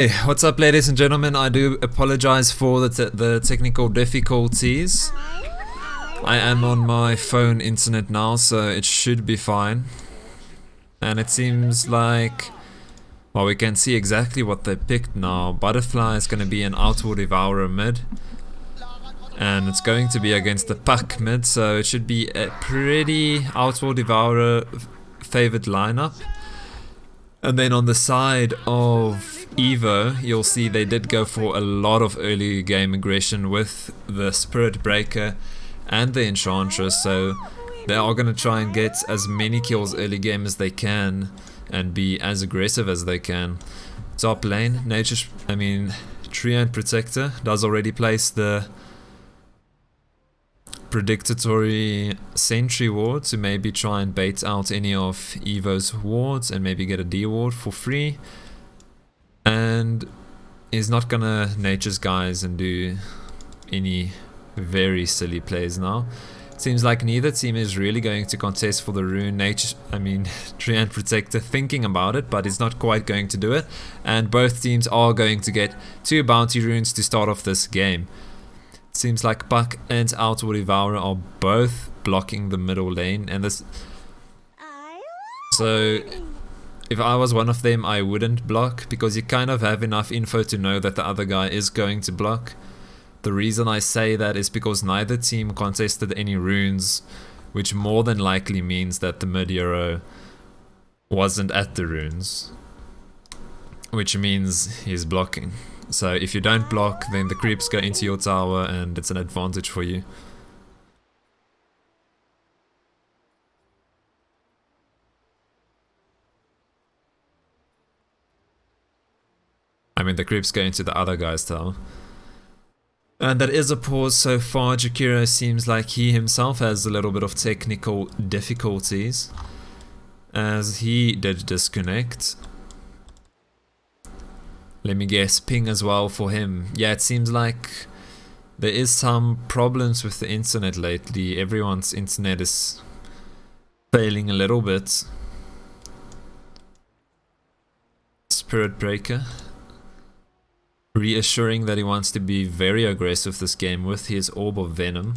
Hey, what's up, ladies and gentlemen? I do apologize for the technical difficulties. I am on my phone internet now, so it should be fine. And it seems like, well, we can see exactly what they picked now. Butterfly is going to be an Outward Devourer mid. And it's going to be against the Puck mid, so it should be a pretty Outward Devourer favored lineup. And then on the side of Evo, you'll see they did go for a lot of early game aggression with the Spirit Breaker and the Enchantress, so they are going to try and get as many kills early game as they can and be as aggressive as they can. Top lane, Treant Protector does already place the predictory sentry ward to maybe try and bait out any of Evo's wards and maybe get a D ward for free, and is not gonna Nature's Guise and do any very silly plays now. It seems like neither team is really going to contest for the rune. Treant Protector thinking about it, but is not quite going to do it, and both teams are going to get 2 bounty runes to start off this game. Seems like Puck and Outward Devourer are both blocking the middle lane, and this. So, if I was one of them, I wouldn't block, because you kind of have enough info to know that the other guy is going to block. The reason I say that is because neither team contested any runes, which more than likely means that the mid hero wasn't at the runes, which means he's blocking. So if you don't block, then the creeps go into your tower and it's an advantage for you. The creeps go into the other guy's tower. And that is a pause so far. Jakiro seems like he himself has a little bit of technical difficulties, as he did disconnect. Let me guess, ping as well for him. Yeah, it seems like there is some problems with the internet lately. Everyone's internet is failing a little bit. Spirit Breaker reassuring that he wants to be very aggressive this game with his Orb of Venom.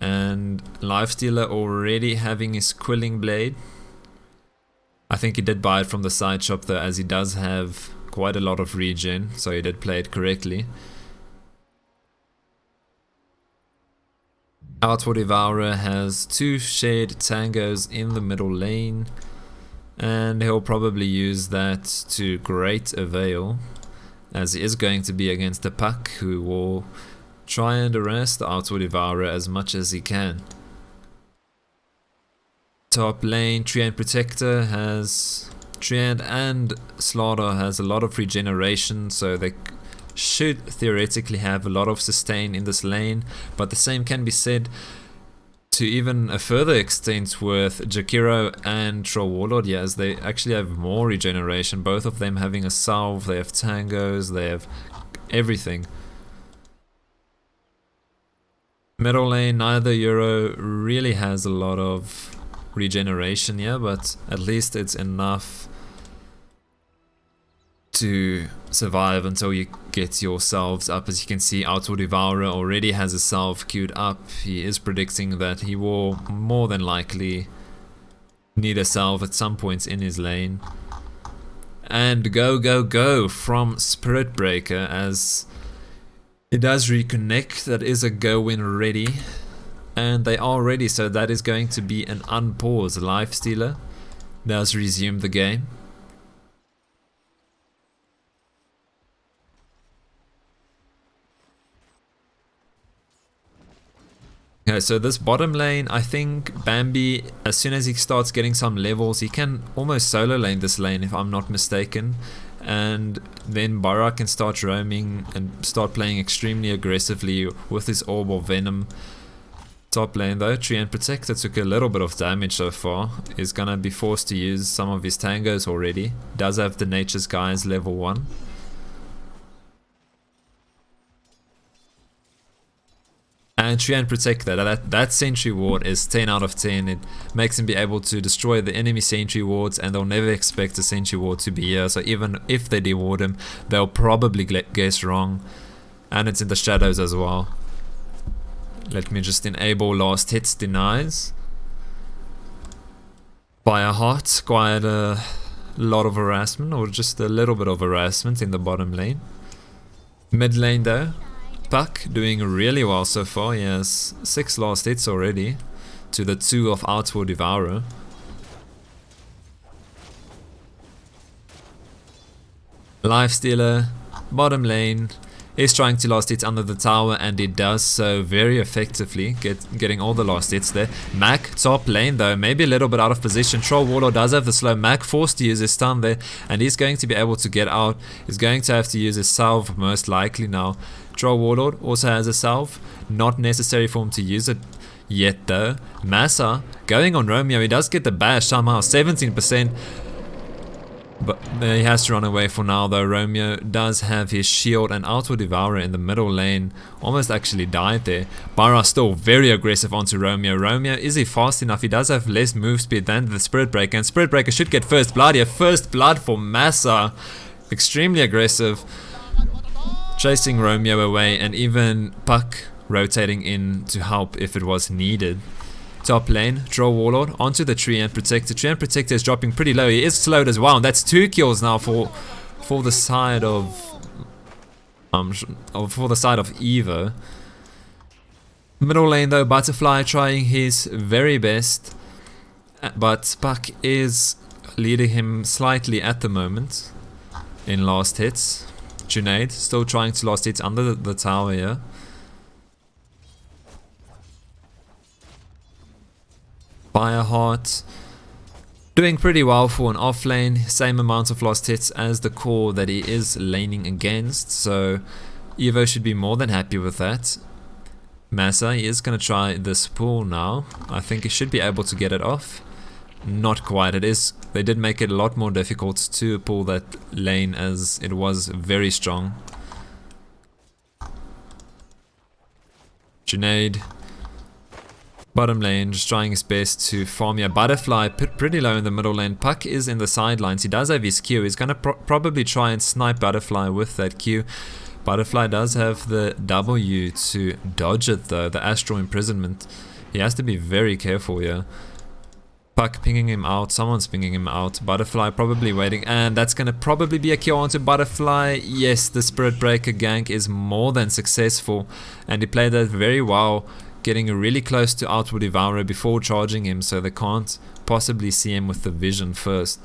And Lifestealer already having his Quilling Blade. I think he did buy it from the side shop though, as he does have quite a lot of regen, so he did play it correctly. Outward Devourer has 2 shared tangos in the middle lane, and he'll probably use that to great avail, as he is going to be against the Puck, who will try and harass the Outward Devourer as much as he can. Top lane, Treant Protector has Treant and Slaughter has a lot of regeneration, so they should theoretically have a lot of sustain in this lane, but the same can be said to even a further extent with Jakiro and Troll Warlord, yeah, as they actually have more regeneration, both of them having a salve, they have tangos, they have everything. Middle lane, neither hero really has a lot of regeneration, yeah, but at least it's enough to survive until you get your salves up. As you can see, Outward Devourer already has a salve queued up. He is predicting that he will more than likely need a salve at some points in his lane. And go from Spirit Breaker, as it does reconnect. That is a go win ready, and they are ready, so that is going to be an unpause. Lifestealer does resume the game. Okay, so this bottom lane, I think Bambi, as soon as he starts getting some levels, he can almost solo lane this lane if I'm not mistaken, and then Bara can start roaming and start playing extremely aggressively with his Orb of Venom. Top lane though, Treant Protector took a little bit of damage so far, is gonna be forced to use some of his tangos already, does have the Nature's Guise level 1. and Tree and Protector. That sentry ward is 10 out of 10. It makes him be able to destroy the enemy sentry wards, and they'll never expect a sentry ward to be here. So even if they deward him, they'll probably guess wrong. And it's in the shadows as well. Let me just enable last hits denies. Fireheart, quite a lot of harassment, or just a little bit of harassment in the bottom lane. Mid lane though, Puck doing really well so far. He has 6 last hits already to the 2 of Outward Devourer. Lifestealer, bottom lane, is trying to last hits under the tower, and he does so very effectively, getting all the last hits there. Mac, top lane though, maybe a little bit out of position. Troll Warlord does have the slow. Mac forced to use his stun there, and he's going to be able to get out. He's going to have to use his salve most likely now. Troll Warlord also has a salve, not necessary for him to use it yet though. Massa going on Romeo, he does get the bash somehow, 17%. But he has to run away for now though. Romeo does have his shield, and Outward Devourer in the middle lane almost actually died there. Bara still very aggressive onto Romeo. Romeo, is he fast enough? He does have less move speed than the Spirit Breaker, and Spirit Breaker should get first blood here. First blood for Massa. Extremely aggressive. Chasing Romeo away, and even Puck rotating in to help if it was needed. Top lane, Troll Warlord onto the Tree and Protector. Tree and Protector is dropping pretty low. He is slowed as well. And that's 2 kills now for the side of Evo. Middle lane though, Butterfly trying his very best, but Puck is leading him slightly at the moment in last hits. Junaid still trying to last hits under the tower here. Fireheart doing pretty well for an off lane, same amount of lost hits as the core that he is laning against, so Evo should be more than happy with that. Massa, he is going to try this pull now. I think he should be able to get it off. Not quite. They did make it a lot more difficult to pull that lane, as it was very strong. Junaid, bottom lane, just trying his best to farm here. Butterfly pretty low in the middle lane. Puck is in the sidelines. He does have his Q. He's going to probably try and snipe Butterfly with that Q. Butterfly does have the W to dodge it though, the Astral Imprisonment. He has to be very careful here. Puck pinging him out, someone's pinging him out. Butterfly probably waiting, and that's going to probably be a kill onto Butterfly. Yes, the Spirit Breaker gank is more than successful, and he played that very well, getting really close to Outward Devourer before charging him, so they can't possibly see him with the vision first.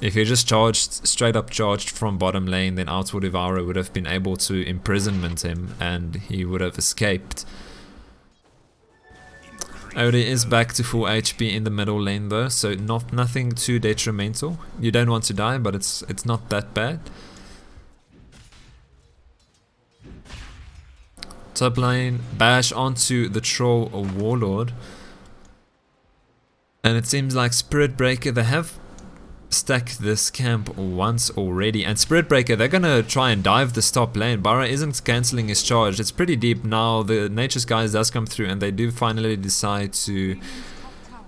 If he just charged, straight up charged from bottom lane, then Outward Devourer would have been able to imprisonment him, and he would have escaped. Odie is back to full HP in the middle lane though, so nothing too detrimental. You don't want to die, but it's not that bad. Top lane, bash onto the Troll Warlord. And it seems like Spirit Breaker, they have stacked this camp once already, and Spirit Breaker, they're gonna try and dive this top lane. Bara isn't cancelling his charge. It's pretty deep now. The Nature's Guys does come through, and they do finally decide to,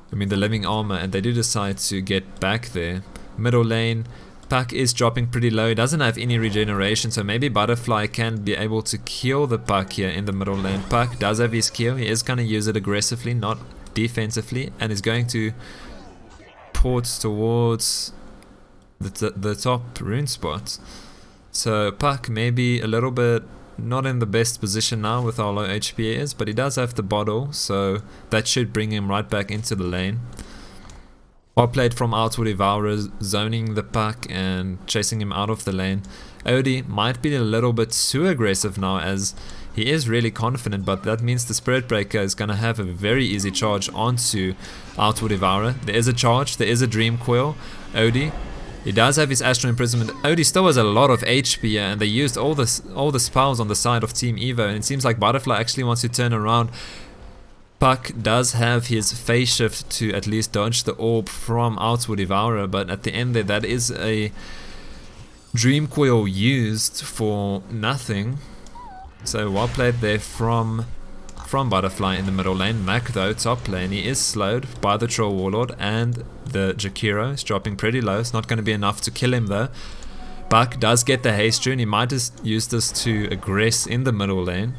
the Living Armor, and they do decide to get back there. Middle lane, Puck is dropping pretty low. He doesn't have any regeneration, so maybe Butterfly can be able to kill the Puck here in the middle lane. Puck does have his kill. He is gonna use it aggressively, not defensively, and is going to port towards the top rune spot. So Puck maybe a little bit not in the best position now with how low HP he is, but he does have the bottle, so that should bring him right back into the lane. Well played from Outward Devourer, zoning the Puck and chasing him out of the lane. Odie might be a little bit too aggressive now, as he is really confident, but that means the Spirit Breaker is going to have a very easy charge onto Outward Devourer. There is a charge, there is a Dream Coil. Odie, he does have his Astral Imprisonment. Odie still has a lot of HP here, and they used all the spells on the side of Team Evo, and it seems like Butterfly actually wants to turn around. Puck does have his phase shift to at least dodge the orb from Outward Devourer, but at the end there, that is a Dream Coil used for nothing. So well played there from from Butterfly in the middle lane. Mac though, top lane, he is slowed by the Troll Warlord, and the Jakiro is dropping pretty low. It's not going to be enough to kill him though. Buck does get the haste rune. He might just use this to aggress in the middle lane.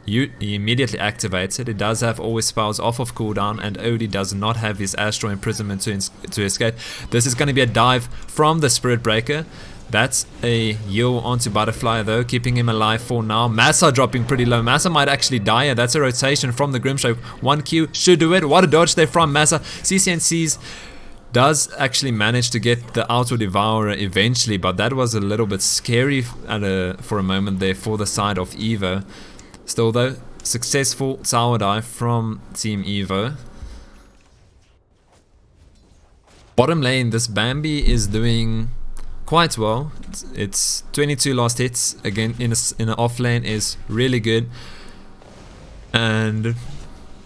He immediately activates it. He does have all his spells off of cooldown, and Odie does not have his Astral Imprisonment to escape. This is going to be a dive from the Spirit Breaker. That's a heal onto Butterfly though, keeping him alive for now. Massa dropping pretty low. Massa might actually die here. That's a rotation from the Grimstroke. 1Q should do it. What a dodge there from Massa. CCNC's does actually manage to get the Auto Devourer eventually, but that was a little bit scary for a moment there for the side of Evo. Still though, successful tower dive from Team Evo. Bottom lane, this Bambi is doing quite well. It's 22 last hits again in an off lane is really good, and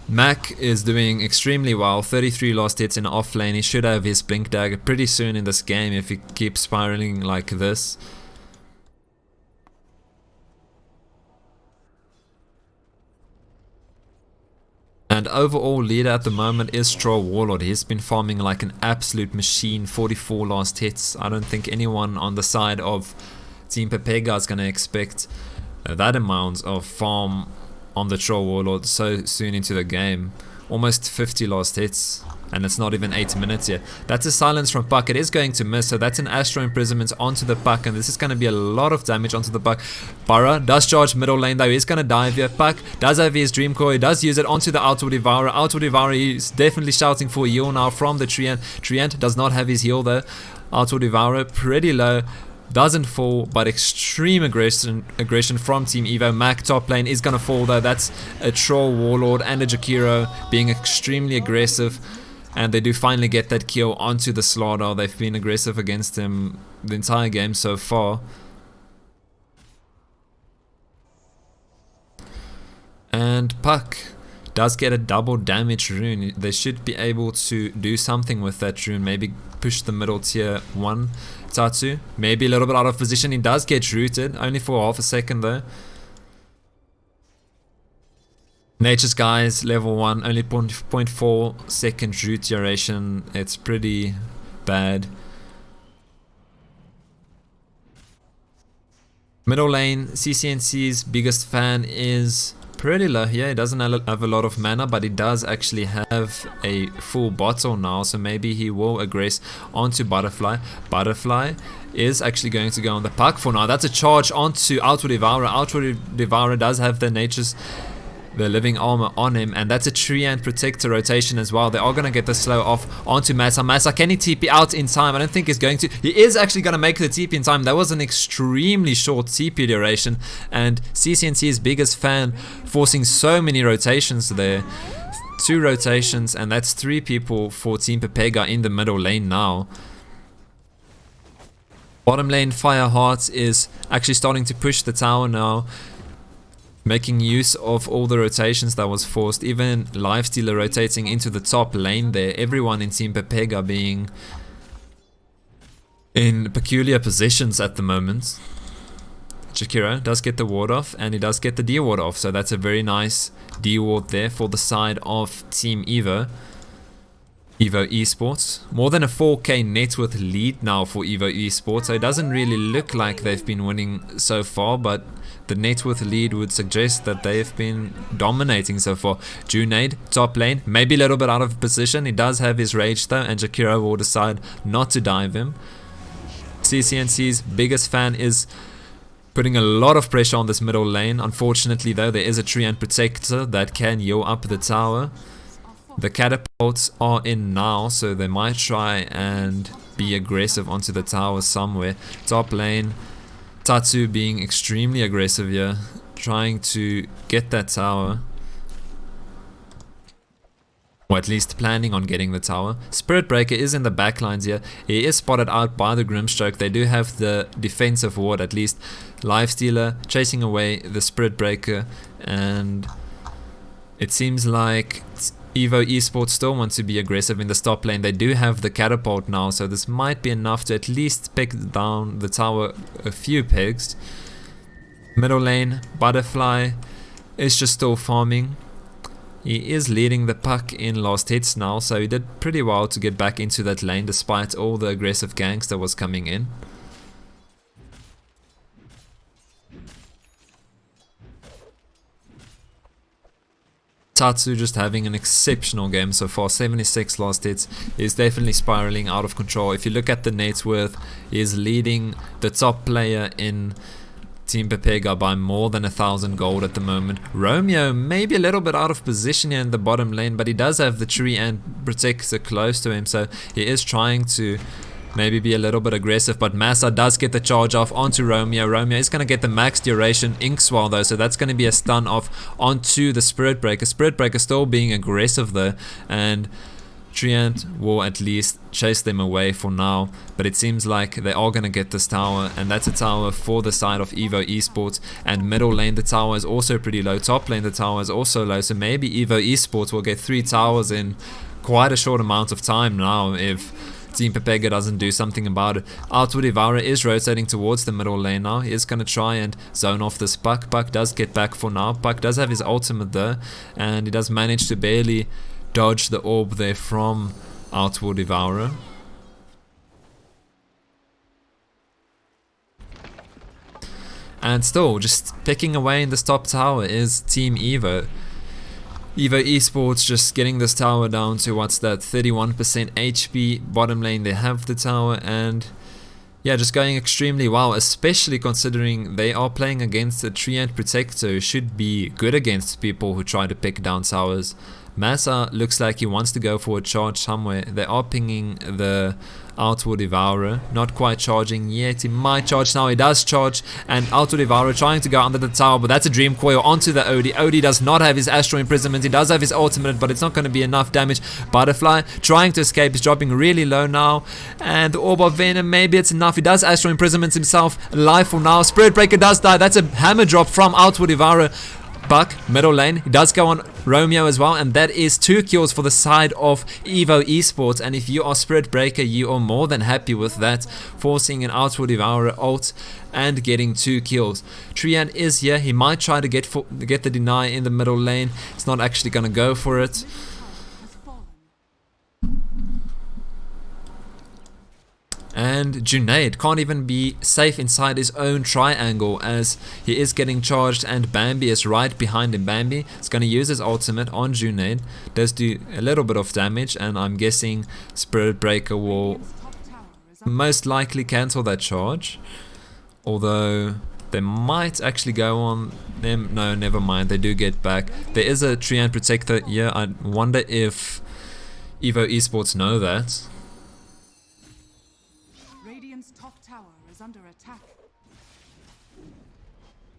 Mac is doing extremely well. 33 last hits in off lane. He should have his Blink Dagger pretty soon in this game if he keeps spiraling like this. And overall leader at the moment is Troll Warlord. He's been farming like an absolute machine. 44 last hits. I don't think anyone on the side of Team Pepega is going to expect that amount of farm on the Troll Warlord so soon into the game. Almost 50 last hits, and it's not even 8 minutes yet. That's a silence from Puck. It is going to miss, so that's an Astral Imprisonment onto the Puck, and this is going to be a lot of damage onto the Puck. Burrow does charge middle lane though. He's going to dive here. Puck does have his Dream Core. He does use it onto the Auto Devourer. Auto Devourer, he's definitely shouting for a heal now from the Treant. Treant does not have his heal though. Auto Devourer pretty low. Doesn't fall, but extreme aggression from Team Evo. Mac top lane is gonna fall though. That's a Troll Warlord and a Jakiro being extremely aggressive, and they do finally get that kill onto the Slardar. They've been aggressive against him the entire game so far. And Puck does get a double damage rune. They should be able to do something with that rune. Maybe push the middle tier 1 Tatsu. Maybe a little bit out of position. He does get rooted, only for half a second though. Nature's Guys, level 1, only 0.4 second root duration. It's pretty bad. Middle lane, CCNC's biggest fan is pretty low here. He doesn't have a lot of mana, but he does actually have a full bottle now, so maybe he will aggress onto Butterfly. Butterfly is actually going to go on the Puck for now. That's a charge onto Auto Devourer. Auto Devourer does have the living armor on him, and that's a Treant Protector rotation as well. They are going to get the slow off onto Massa. Massa, can he TP out in time? I don't think he's going to. He is actually going to make the TP in time. That was an extremely short TP duration, and CCNC's biggest fan forcing so many rotations there. 2 rotations, and that's 3 people for Team Pepega in the middle lane now. Bottom lane, Fireheart is actually starting to push the tower now, making use of all the rotations that was forced. Even Lifestealer rotating into the top lane there. Everyone in Team Pepega being in peculiar positions at the moment. Jakiro does get the ward off, and he does get the D ward off, so that's a very nice D ward there for the side of Team Evo. Evo Esports. More than a 4k net worth lead now for Evo Esports, so it doesn't really look like they've been winning so far, but the net worth lead would suggest that they've been dominating so far. Junaid, top lane, maybe a little bit out of position. He does have his rage though, and Jakiro will decide not to dive him. CCNC's biggest fan is putting a lot of pressure on this middle lane. Unfortunately though, there is a Treant Protector that can heal up the tower. The catapults are in now, so they might try and be aggressive onto the tower somewhere. Top lane, Tatsu being extremely aggressive here, trying to get that tower, or at least planning on getting the tower. Spirit Breaker is in the backlines here. He is spotted out by the Grimstroke. They do have the defensive ward at least. Lifestealer chasing away the Spirit Breaker, and it seems like Evo Esports still want to be aggressive in the top lane. They do have the catapult now, so this might be enough to at least pick down the tower a few pegs. Middle lane, Butterfly is just still farming. He is leading the puck in last hits now, so he did pretty well to get back into that lane despite all the aggressive ganks that was coming in. Tatsu just having an exceptional game so far, 76 last hits, is definitely spiraling out of control. If you look at the net worth, he is leading the top player in Team Pepega by more than 1,000 gold at the moment. Romeo maybe a little bit out of position here in the bottom lane, but he does have the tree and protector close to him, so he is trying to maybe be a little bit aggressive, but Massa does get the charge off onto Romeo. Romeo is going to get the max duration Ink Swell though, so that's going to be a stun off onto the Spirit Breaker. Spirit Breaker still being aggressive though, and Treant will at least chase them away for now, but it seems like they are going to get this tower, and that's a tower for the side of Evo Esports. And middle lane the tower is also pretty low, top lane the tower is also low, so maybe Evo Esports will get 3 towers in quite a short amount of time now if Team Pepega doesn't do something about it. Outward Ivara is rotating towards the middle lane now. He is going to try and zone off this Puck. Puck does get back for now. Puck does have his ultimate though, and he does manage to barely dodge the orb there from Outward Ivara. And still, just picking away in this top tower is Team Evo. Evo Esports just getting this tower down to what's that, 31% HP. Bottom lane they have the tower, and yeah, just going extremely well, especially considering they are playing against a Treant Protector who should be good against people who try to pick down towers. Massa looks like he wants to go for a charge somewhere. They are pinging the Outward Devourer, not quite charging yet. He might charge now. He does charge, and Outward Devourer trying to go under the tower, but that's a Dream Coil onto the Odie. Odie does not have his Astral Imprisonment. He does have his ultimate, but it's not going to be enough damage. Butterfly trying to escape. He's dropping really low now, and the Orb of Venom, maybe it's enough. He does Astral Imprisonment himself, alive for now. Spirit Breaker does die. That's a hammer drop from Outward Devourer. Buck, middle lane, he does go on Romeo as well, and that is 2 kills for the side of Evo Esports. And if you are Spirit Breaker, you are more than happy with that, forcing an Outward Devourer ult and getting 2 kills. Treant is here. He might try to get the deny in the middle lane. He's not actually going to go for it. And Junaid can't even be safe inside his own triangle as he is getting charged, and Bambi is right behind him. Bambi is going to use his ultimate on Junaid. Does do a little bit of damage, and I'm guessing Spirit Breaker will most likely cancel that charge. Although they might actually go on them. No, never mind. They do get back. There is a Treant Protector here. I wonder if Evo Esports know that.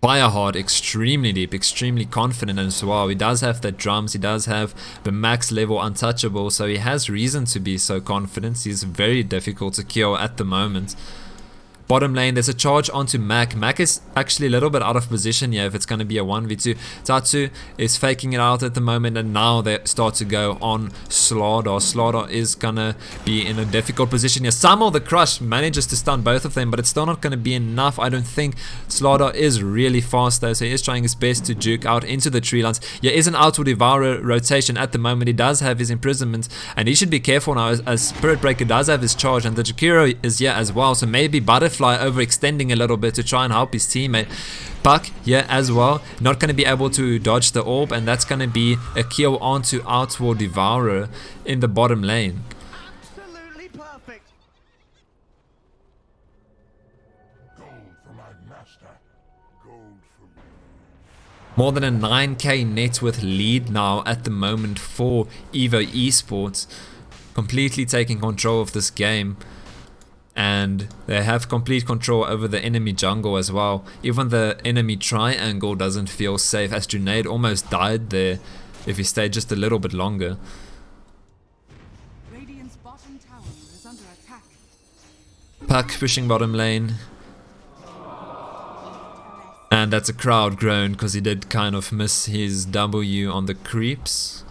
Fireheart extremely deep, extremely confident as well. He does have the drums, he does have the max level untouchable, so he has reason to be so confident. He's very difficult to kill at the moment. Bottom lane, there's a charge onto Mac. Mac is actually a little bit out of position here if it's going to be a 1v2. Tatsu is faking it out at the moment, and now they start to go on Slaughter. Slaughter is going to be in a difficult position here. Samuel the Crush manages to stun both of them, but it's still not going to be enough, I don't think. Slaughter is really fast though, so he is trying his best to juke out into the tree lines. There is an Outward Devourer rotation at the moment. He does have his imprisonment, and he should be careful now as Spirit Breaker does have his charge, and the Jakiro is here as well, so maybe Butterfly overextending a little bit to try and help his teammate. Puck here as well, not going to be able to dodge the orb, and that's going to be a kill onto Outward Devourer in the bottom lane. Absolutely perfect. Gold for my master. Gold for me. More than a 9k net worth lead now at the moment for Evo Esports, completely taking control of this game. And they have complete control over the enemy jungle as well. Even the enemy triangle doesn't feel safe, as Junaid almost died there if he stayed just a little bit longer. Radiant's bottom tower is under attack. Puck pushing bottom lane. And that's a crowd groan because he did kind of miss his W on the creeps.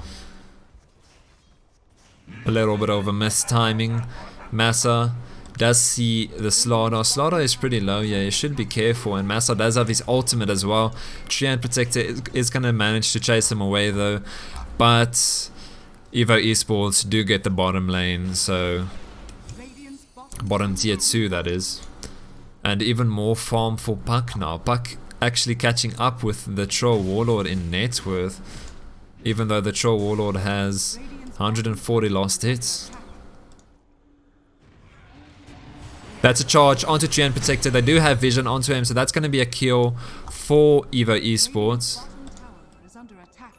A little bit of a miss timing. Massa does see the Slaughter. Slaughter is pretty low, yeah, you should be careful, and Massa does have his ultimate as well. Treant Protector is going to manage to chase him away though. but Evo Esports do get the bottom lane, so Radiant's bottom bottom tier 2 that is. And even more farm for Puck now. Puck actually catching up with the Troll Warlord in net worth, even though the Troll Warlord has 140 lost hits. That's a charge onto Treant Protector. They do have vision onto him, so that's going to be a kill for Evo Esports. bottom tower is under attack.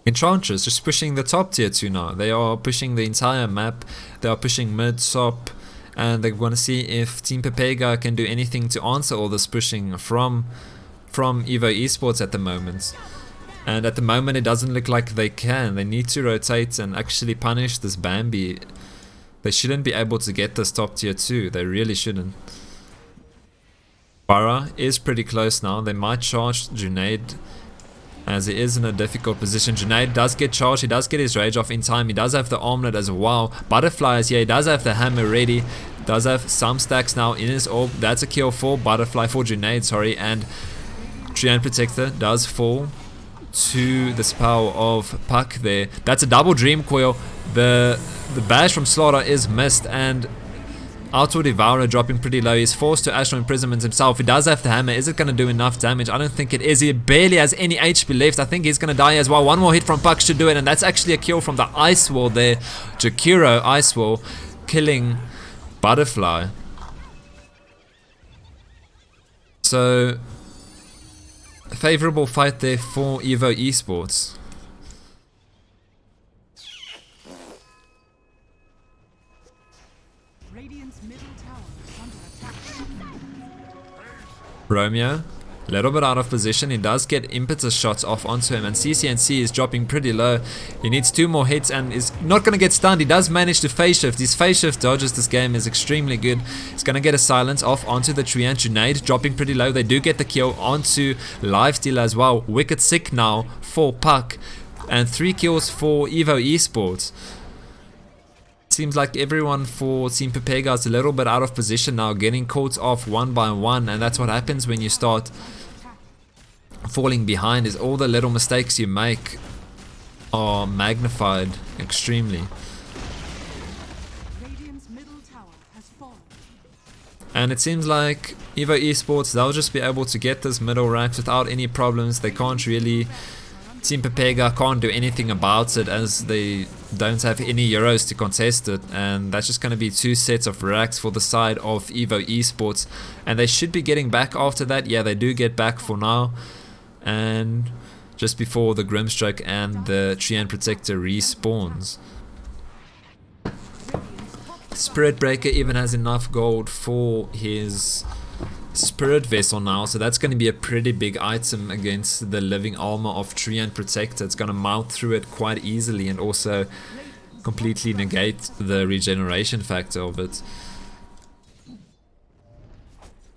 Enchantress just pushing the top tier 2 now. They are pushing the entire map. They are pushing mid, top, and they want to see if Team pepega can do anything to answer all this pushing from Evo Esports at the moment. And at the moment it doesn't look like they can. They need to rotate and actually punish this Bambi. They shouldn't be able to get this top tier 2. They really shouldn't. Bara is pretty close now. They might charge Junaid, as he is in a difficult position. Junaid does get charged. He does get his rage off in time. He does have the armlet as well. Butterfly is here. He does have the hammer ready. Does have some stacks now in his orb. That's a kill for Butterfly, for Junaid, sorry. And Treant Protector does fall to the spell of Puck there. That's a double Dream Coil. The bash from Slaughter is missed, and Auto Devourer dropping pretty low. He's forced to Astral Imprisonment himself. He does have the hammer. Is it going to do enough damage? I don't think it is. He barely has any HP left. I think he's going to die as well. One more hit from Puck should do it, and that's actually a kill from the Ice Wall there. Jakiro Ice Wall killing Butterfly. So, a favorable fight there for Evo Esports. Radiant's middle tower is under attack. Romeo, a little bit out of position. He does get impetus shots off onto him, and CCNC is dropping pretty low. He needs 2 more hits and is not going to get stunned. He does manage to phase shift. His phase shift dodges this game is extremely good. He's going to get a silence off onto the Treant. Junaid dropping pretty low. They do get the kill onto Lifesteal as well. Wicked sick now for Puck, and 3 kills for Evo Esports. Seems like everyone for Team pepega is a little bit out of position now, getting caught off one by one, and that's what happens when you start falling behind, is all the little mistakes you make are magnified extremely. Radiant's middle tower has fallen. And it seems like Evo Esports, they'll just be able to get this middle ranks without any problems. They can't really, Team pepega can't do anything about it, as they don't have any Euros to contest it, and that's just going to be 2 sets of racks for the side of Evo Esports, and they should be getting back after that. Yeah, they do get back for now, and just before the Grimstroke and the Treant Protector respawns. Spirit Breaker even has enough gold for his Spirit Vessel now, so that's going to be a pretty big item against the living armor of Treant Protector. It's going to mount through it quite easily and also completely negate the regeneration factor of it.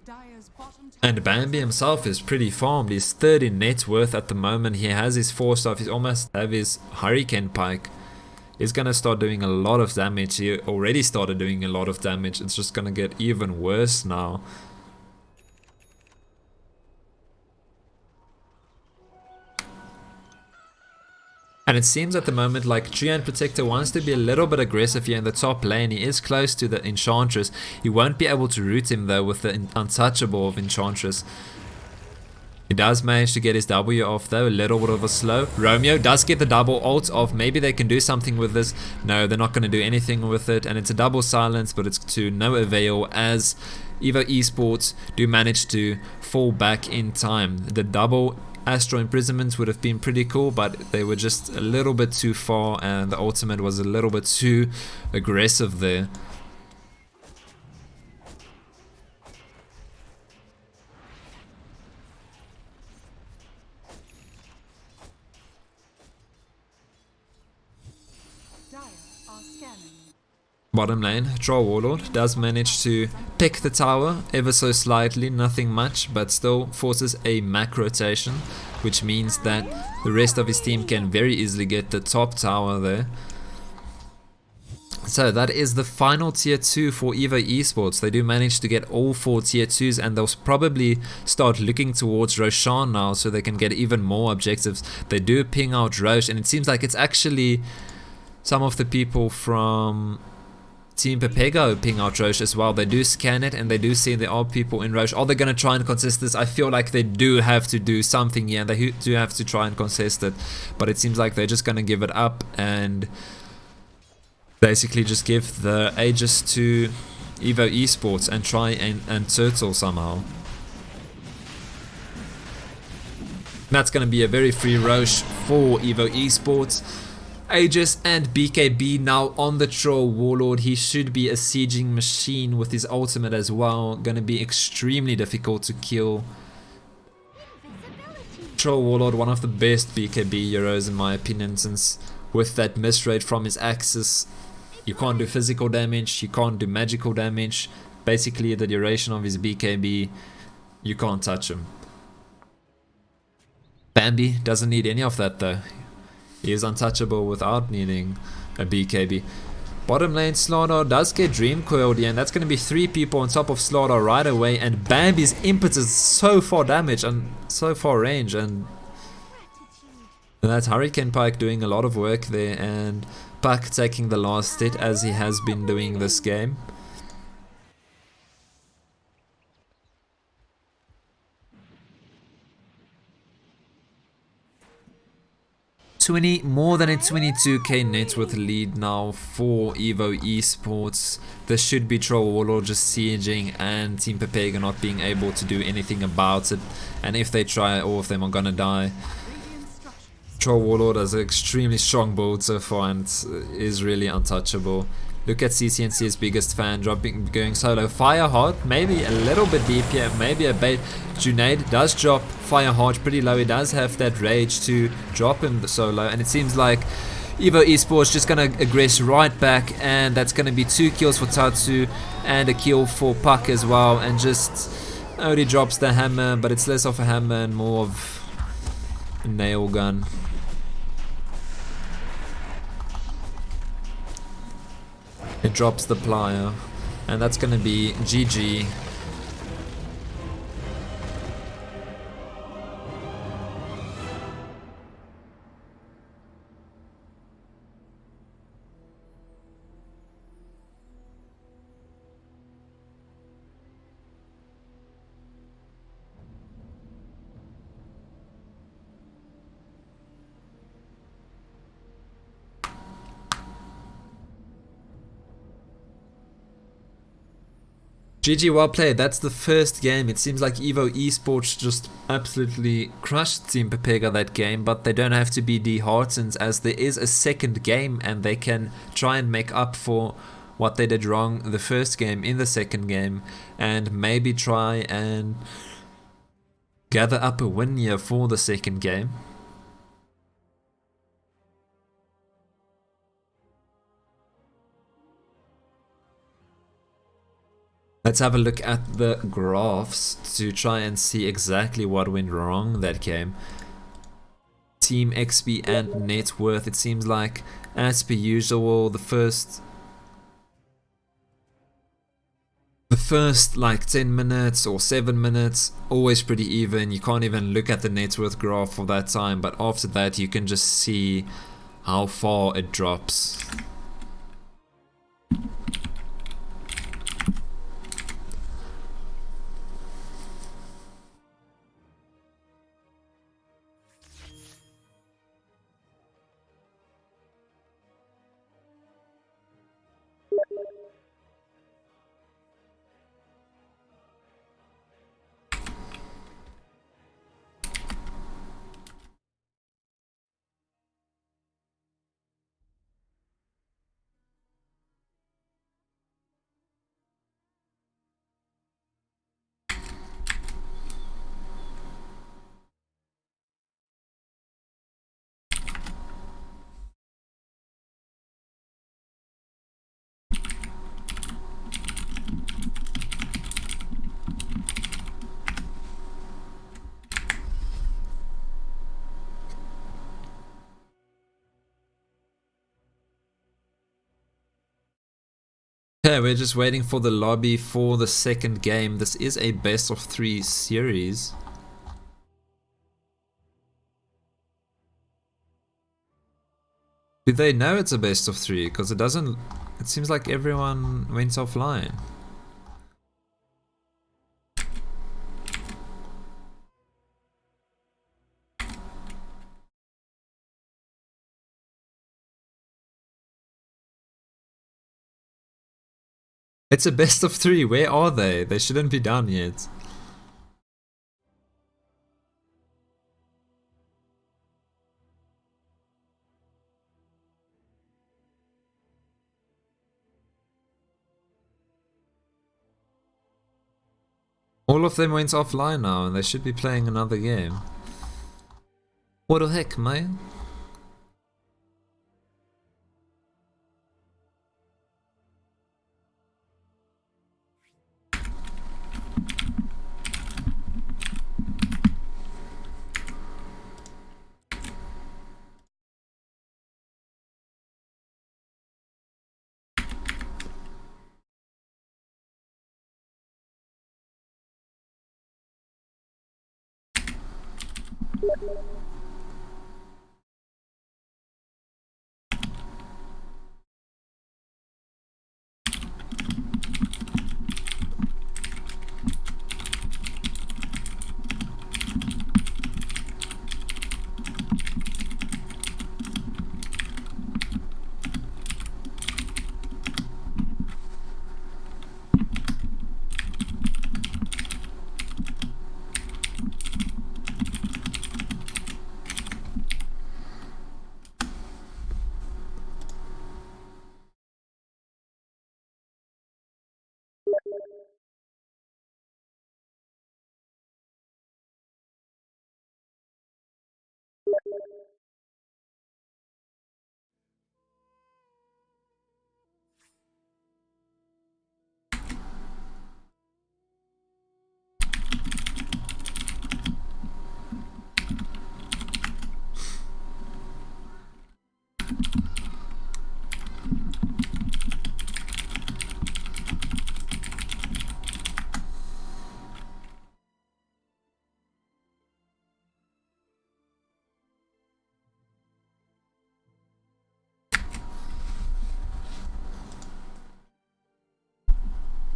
Dire's bottom tower And Bambi himself is pretty farmed. He's 3rd in net worth at the moment. He has his 4 stuff. He's almost have his Hurricane Pike. He's going to start doing a lot of damage. He already started doing a lot of damage. It's just going to get even worse now. And it seems at the moment like Treant Protector wants to be a little bit aggressive here in the top lane. He is close to the Enchantress. He won't be able to root him though with the untouchable of Enchantress. He does manage to get his W off though, a little bit of a slow. Romeo does get the double ult off. Maybe they can do something with this. No, they're not going to do anything with it. And it's a double silence, but it's to no avail, as Evo Esports do manage to fall back in time. The double Astral Imprisonments would have been pretty cool, but they were just a little bit too far, and the ultimate was a little bit too aggressive there. Dire are scanning. Bottom lane, Troll Warlord does manage to pick the tower ever so slightly, nothing much, but still forces a Mac rotation, which means that the rest of his team can very easily get the top tower there. So that is the final tier 2 for Evo Esports. They do manage to get all 4 tier 2s, and they'll probably start looking towards Roshan now so they can get even more objectives. They do ping out Roche, and it seems like it's actually some of the people from Team Pepega ping out Roche as well. They do scan it and they do see there are people in Roche. Are they going to try and contest this? I feel like they do have to do something here. They do have to try and contest it, but it seems like they're just going to give it up and basically just give the Aegis to Evo Esports and try and turtle somehow. That's going to be a very free Roche for Evo Esports. Aegis and BKB now on the Troll Warlord. He should be a sieging machine with his ultimate as well. Going to be extremely difficult to kill. Troll Warlord, one of the best BKB heroes in my opinion, since with that miss rate from his axis, you can't do physical damage, you can't do magical damage. Basically the duration of his BKB, you can't touch him. Bambi doesn't need any of that though. He is untouchable without needing a BKB. Bottom lane, Slardar does get Dream Coiled here, and that's going to be 3 people on top of Slardar right away, and Bambi's input is so far damage and so far range, and that's Hurricane Pike doing a lot of work there, and Puck taking the last hit as he has been doing this game. More than a 22k net worth lead now for Evo Esports. This should be Troll Warlord just sieging and Team Pepega not being able to do anything about it. And if they try, all of them are gonna die. Troll Warlord has an extremely strong build so far and is really untouchable. Look at CCNC's biggest fan going solo. Fireheart, maybe a little bit deep here, maybe a bait. Junaid does drop Fireheart pretty low. He does have that rage to drop him solo, and it seems like Evo Esports just gonna aggress right back, and that's gonna be 2 kills for Tatsu and a kill for Puck as well, and just only drops the hammer, but it's less of a hammer and more of a nail gun. It drops the plier, and that's gonna be GG. GG, well played. That's the first game. It seems like Evo Esports just absolutely crushed Team Pepega that game, but they don't have to be disheartened as there is a second game and they can try and make up for what they did wrong the first game in the second game and maybe try and gather up a win here for the second game. Let's have a look at the graphs to try and see exactly what went wrong that game. Team XP and net worth, it seems like, as per usual, the first like 10 minutes or 7 minutes, always pretty even. You can't even look at the net worth graph for that time, but after that you can just see how far it drops. Yeah, we're just waiting for the lobby for the second game. This is a best of 3 series. Do they know it's a best of 3? Because it doesn't... It seems like everyone went offline. It's a best of 3. Where are they? They shouldn't be done yet. All of them went offline now and they should be playing another game. What the heck, man?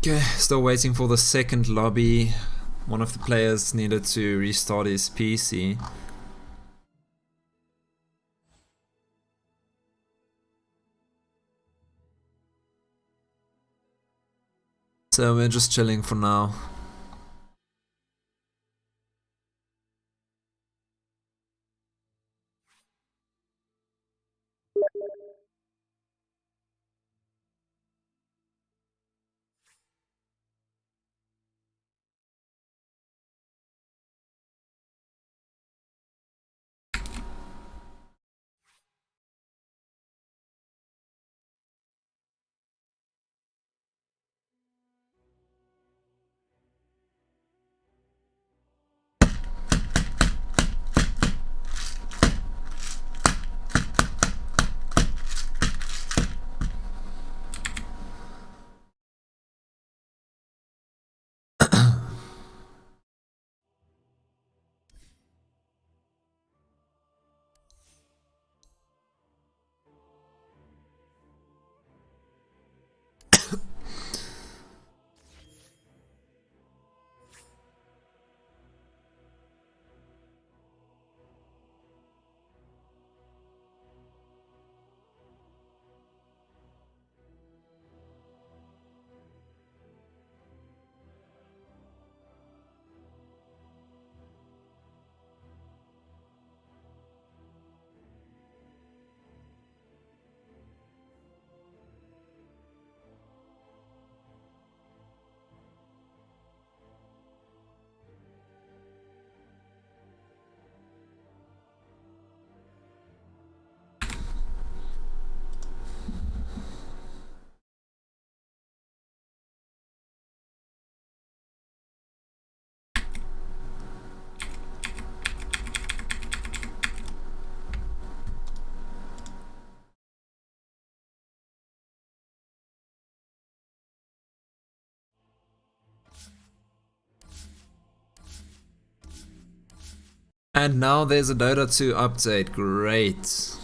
Okay, still waiting for the second lobby. One of the players needed to restart his PC. So we're just chilling for now. And now there's a Dota 2 update. Great.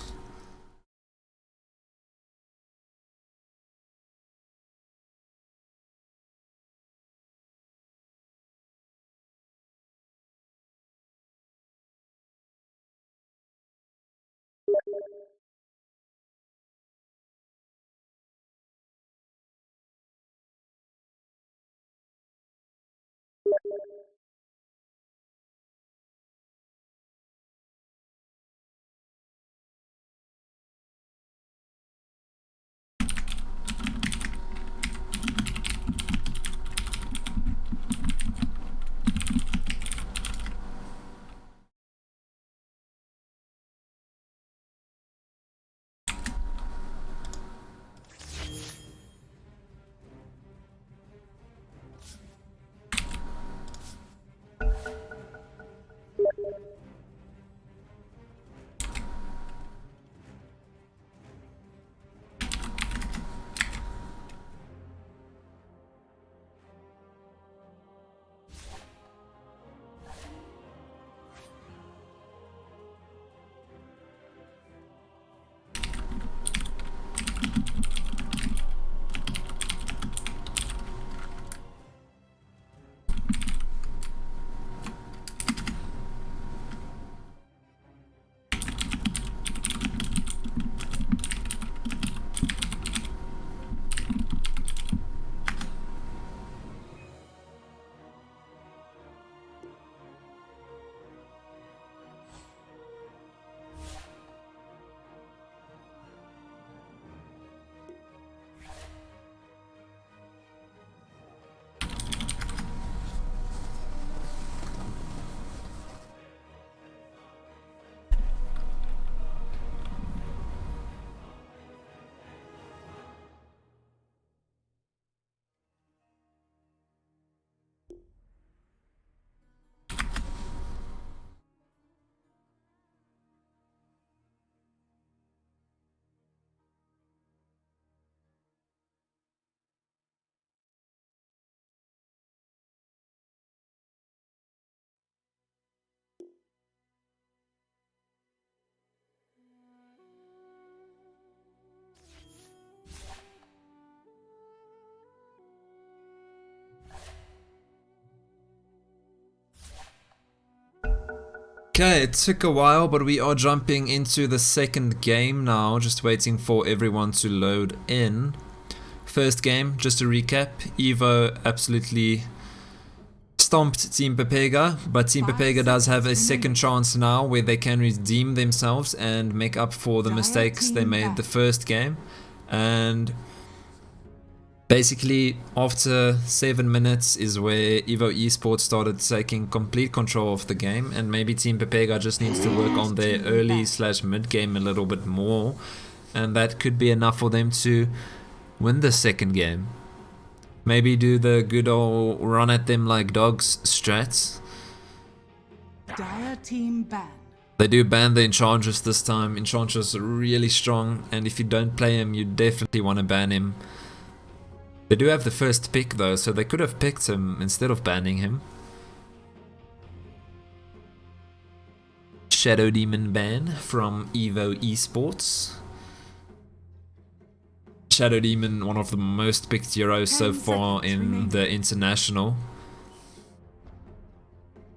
Okay, it took a while, but we are jumping into the second game now, just waiting for everyone to load in. First game, just to recap, Evo absolutely stomped Team Pepega, but Team Pepega does have a second chance now where they can redeem themselves and make up for the mistakes they made the first game. And basically, after 7 minutes is where Evo Esports started taking complete control of the game, and maybe Team Pepega just needs to work on their early/mid game a little bit more, and that could be enough for them to win the second game. Maybe do the good old run at them like dogs strats. Dire team ban. They do ban the Enchantress this time. Enchantress are really strong, and if you don't play him, you definitely want to ban him. They do have the first pick though, so they could have picked him instead of banning him. Shadow Demon ban from Evo Esports. Shadow Demon, one of the most picked heroes so far in the international.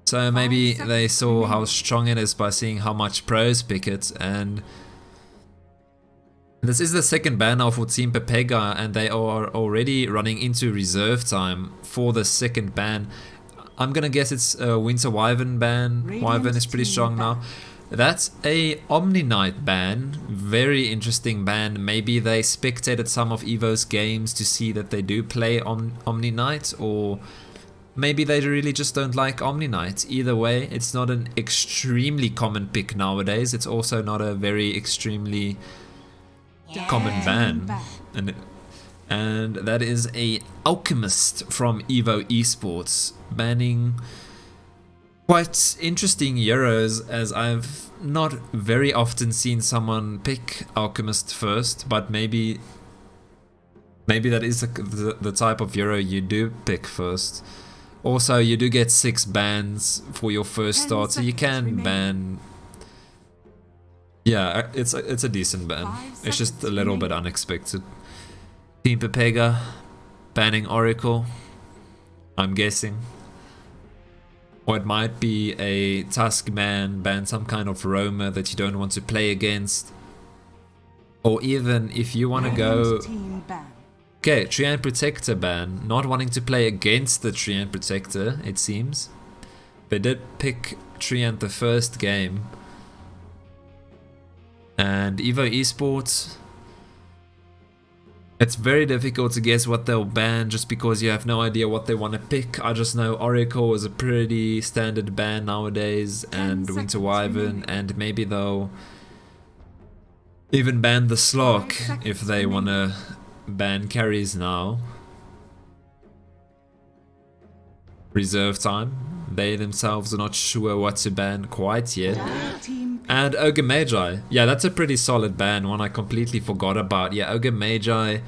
So maybe they saw how strong it is by seeing how much pros pick it, and this is the second ban now for Team Pepega, and they are already running into reserve time for the second ban. I'm gonna guess it's a Winter Wyvern ban. Wyvern is pretty strong now. That's a Omni Knight ban. Very interesting ban. Maybe they spectated some of Evo's games to see that they do play on Omni Knight, or maybe they really just don't like Omni Knight. Either way, it's not an extremely common pick nowadays. It's also not a very extremely common ban. And that is a Alchemist from Evo Esports, banning quite interesting heroes, as I've not very often seen someone pick Alchemist first, but maybe that is the type of hero you do pick first. Also, you do get 6 bans for your first 10 start, so you seconds can remaining. ban. Yeah, it's a decent ban. 5 It's just a seconds little bit remaining. unexpected. Team Pepega banning Oracle, I'm guessing. Or it might be a Tusk ban some kind of roamer that you don't want to play against. Or even if you want to go... Radiant team ban. Okay, Treant Protector ban. Not wanting to play against the Treant Protector, it seems. They did pick Treant the first game. And Evo Esports... It's very difficult to guess what they'll ban just because you have no idea what they want to pick. I just know Oracle is a pretty standard ban nowadays, and Winter seconds Wyvern, remaining. and maybe they'll even ban the Slog 5 seconds if they want to ban carries now. Reserve time. They themselves are not sure what to ban quite yet. Dire team And Ogre Magi. Yeah, that's a pretty solid ban, one I completely forgot about. Yeah, Ogre Magi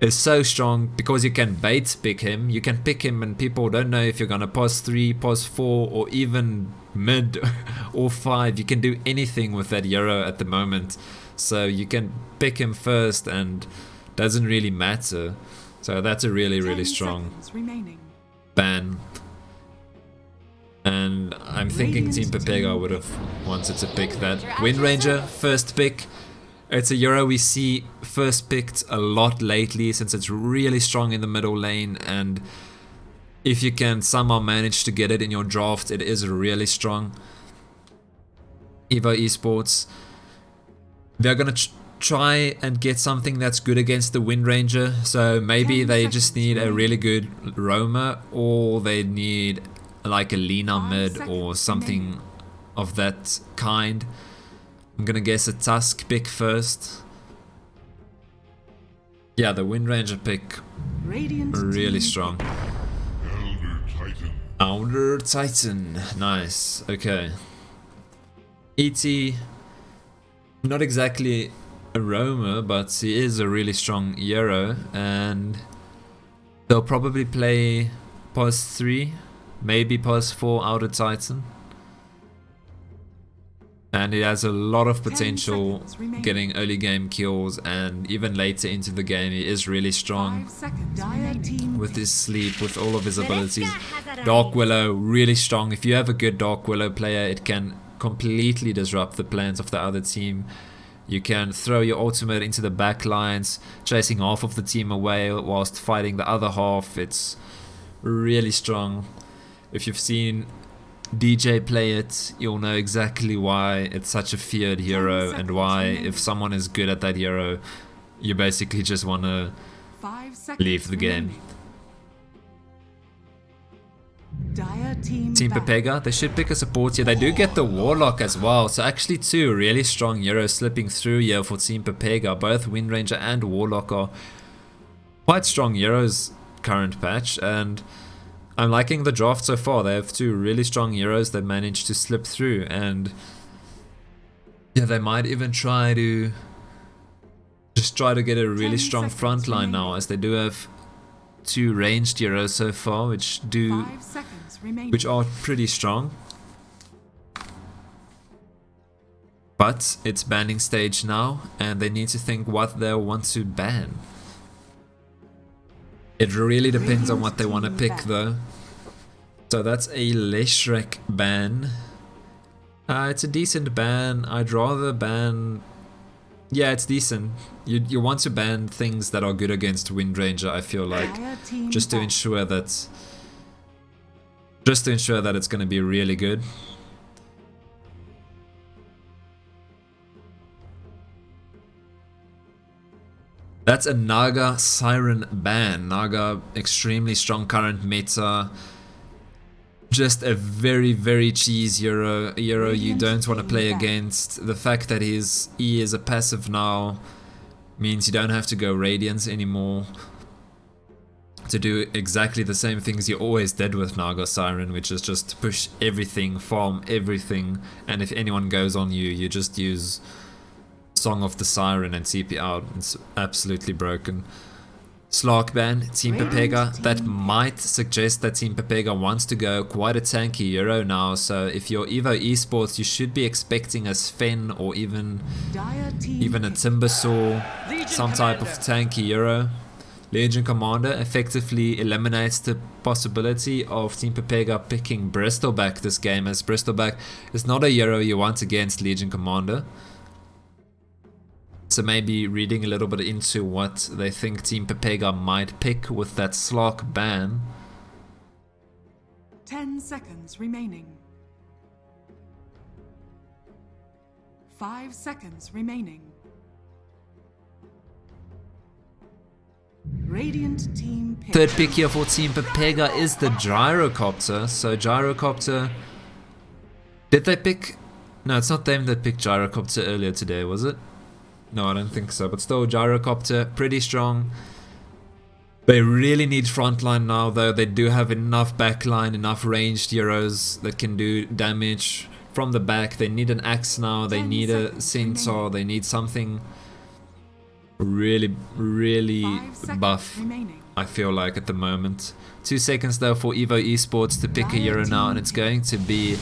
is so strong because you can bait pick him. You can pick him and people don't know if you're gonna pos 3, pos 4, or even mid or 5. You can do anything with that hero at the moment. So you can pick him first and doesn't really matter. So that's a really 10 strong seconds remaining. ban. And I'm thinking Team Pepega would have wanted to pick that. Wind Ranger, first pick. It's a hero we see first picked a lot lately since it's really strong in the middle lane, and if you can somehow manage to get it in your draft, it is really strong. Evo Esports, they're gonna try and get something that's good against the Wind Ranger, so maybe 10 they just seconds need a remaining. really good roamer, or they need like a Lina 5 mid seconds or something remaining. of that kind. I'm gonna guess a Tusk pick first. Yeah, the Wind Ranger pick, Radiant really team strong. Elder Titan. Elder Titan, nice, okay. ET, not exactly a roamer, but he is a really strong hero, and they'll probably play pos 3, maybe pos 4 Elder Titan. And he has a lot of 10 potential seconds remaining. getting early game kills, and even later into the game he is really strong 5 seconds. Dire team with his sleep, with all of his abilities. Dark Willow, really strong. If you have a good Dark Willow player, it can completely disrupt the plans of the other team. You can throw your ultimate into the back lines, chasing half of the team away whilst fighting the other half. It's really strong. If you've seen DJ play it, you'll know exactly why it's such a feared hero, and why if someone is good at that hero, you basically just want to 5 seconds. leave the game. remaining. Dire team Team ban. Pepega, they should pick a support here. They do get the Warlock as well, so actually 2 really strong heroes slipping through here for Team Pepega. Both Wind Ranger and Warlock are quite strong heroes current patch, and I'm liking the draft so far. They have 2 really strong heroes that managed to slip through, and yeah, they might even try to get a really 10 strong seconds front line remaining. now, as they do have 2 ranged heroes so far, which 5 seconds remaining. are pretty strong. But it's banning stage now, and they need to think what they'll want to ban. It really depends on what they want to pick though. So that's a Leshrek ban. It's a decent ban. I'd rather ban... Yeah, it's decent. You want to ban things that are good against Wind Ranger, I feel like. Dire team Just to ban. ensure that... Just to ensure that it's going to be really good. That's a Naga Siren ban. Naga, extremely strong current meta. Just a very cheese hero. A hero you don't want to play against. The fact that his E is a passive now means you don't have to go Radiance anymore to do exactly the same things you always did with Naga Siren, which is just push everything, farm everything, and if anyone goes on you, you just use Song of the Siren and TP out. It's absolutely broken. Slark ban, Team Pepega. That might suggest that Team Pepega wants to go quite a tanky hero now. So if you're Evo Esports, you should be expecting a Sven or even a Timbersaw, some type of tanky hero. Legion Commander effectively eliminates the possibility of Team Pepega picking Bristleback this game, as Bristleback is not a hero you want against Legion Commander. So maybe reading a little bit into what they think Team Pepega might pick with that Slark ban. 10 seconds remaining. 5 seconds remaining. Radiant team pick. Third pick here for Team Pepega is the Gyrocopter. So Gyrocopter, did they pick? No, it's not them that picked Gyrocopter earlier today, was it? No, I don't think so, but still Gyrocopter, pretty strong. They really need frontline now though. They do have enough backline, enough ranged heroes that can do damage from the back. They need an axe now, they need a centaur, they need something really buff, I feel like, at the moment. 2 seconds though for Evo Esports to pick a hero now, and it's going to be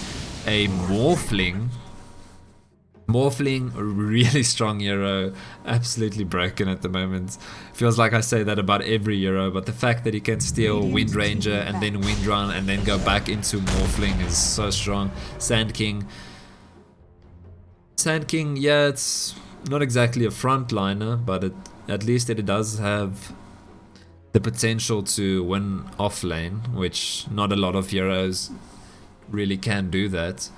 a Morphling. Morphling, a really strong hero, absolutely broken at the moment. Feels like I say that about every hero, but the fact that he can steal Wind Ranger and then Wind Run and then go back into Morphling is so strong. Sand King, yeah, it's not exactly a frontliner, but at least it does have the potential to win off lane, which not a lot of heroes really can do that.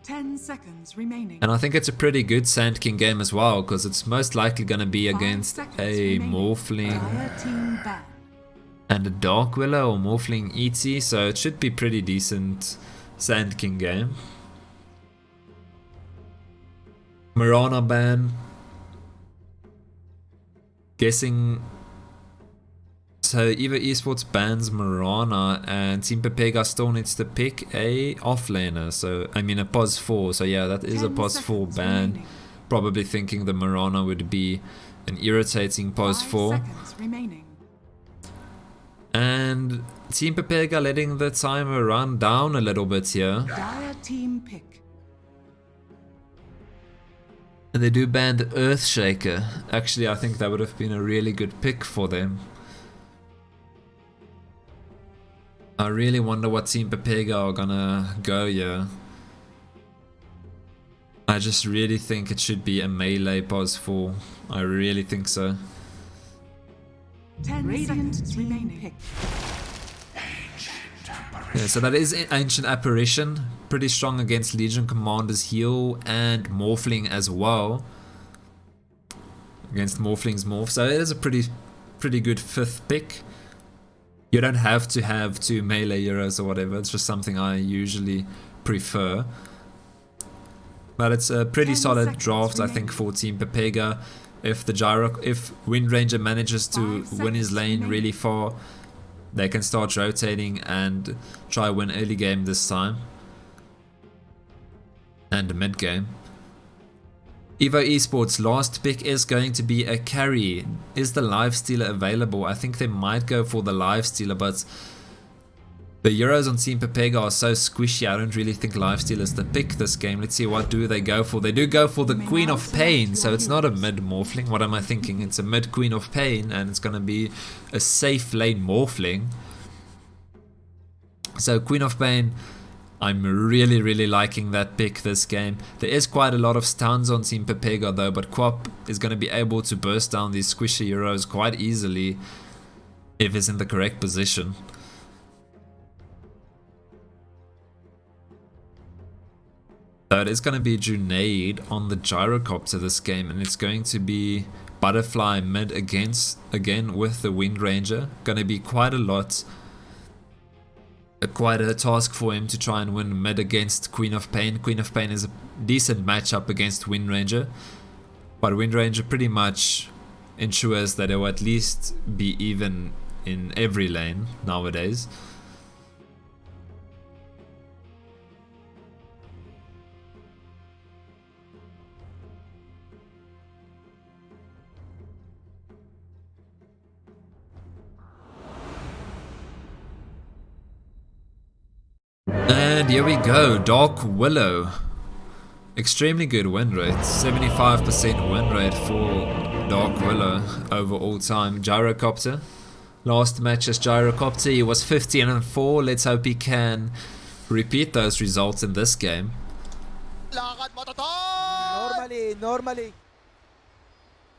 10 seconds remaining. And I think it's a pretty good Sand King game as well, because it's most likely going to be against a Morphling and a Dark Willow or Morphling ET, so it should be pretty decent Sand King game. Mirana ban. Guessing. So Evo Esports bans Mirana, and Team Pepega still needs to pick a offlaner. So I mean a pos 4. So yeah, that is a pos 4 ban. Remaining. Probably thinking the Mirana would be an irritating pos 4. And Team Pepega letting the timer run down a little bit here. Dire team pick. And they do ban the Earthshaker. Actually, I think that would have been a really good pick for them. I really wonder what Team Pepega are gonna go here. I just really think it should be a melee pos 4. I really think so. 10 seconds remaining. Yeah, so that is Ancient Apparition. Pretty strong against Legion Commander's heal and Morphling as well. Against Morphling's morph. So it is a pretty good 5th pick. You don't have to have 2 melee heroes or whatever. It's just something I usually prefer. But it's a pretty solid draft, I think, for Team Pepega. If Wind Ranger manages to win his lane really far, they can start rotating and try win early game this time. And mid game. Evo Esports' last pick is going to be a carry. Is the Lifestealer available? I think they might go for the Lifestealer, but the heroes on Team Pepega are so squishy. I don't really think Lifestealer is the pick this game. Let's see, what do they go for? They do go for the Queen of Pain, so it's not a mid Morphling. What am I thinking? It's a mid Queen of Pain, and it's going to be a safe lane Morphling. So Queen of Pain, I'm really liking that pick this game. There is quite a lot of stuns on Team Pepega though, but Quap is going to be able to burst down these squishy heroes quite easily if it's in the correct position. So it is going to be Junaid on the Gyrocopter this game, and it's going to be Butterfly mid again with the Wind Ranger. Going to be quite a lot. Quite a task for him to try and win mid against Queen of Pain. Queen of Pain is a decent matchup against Wind Ranger, but Wind Ranger pretty much ensures that it will at least be even in every lane nowadays. And here we go, Dark Willow. Extremely good win rate, 75% win rate for Dark Willow over all time. Gyrocopter. Last match as Gyrocopter, he was 15-4. Let's hope he can repeat those results in this game. Normally.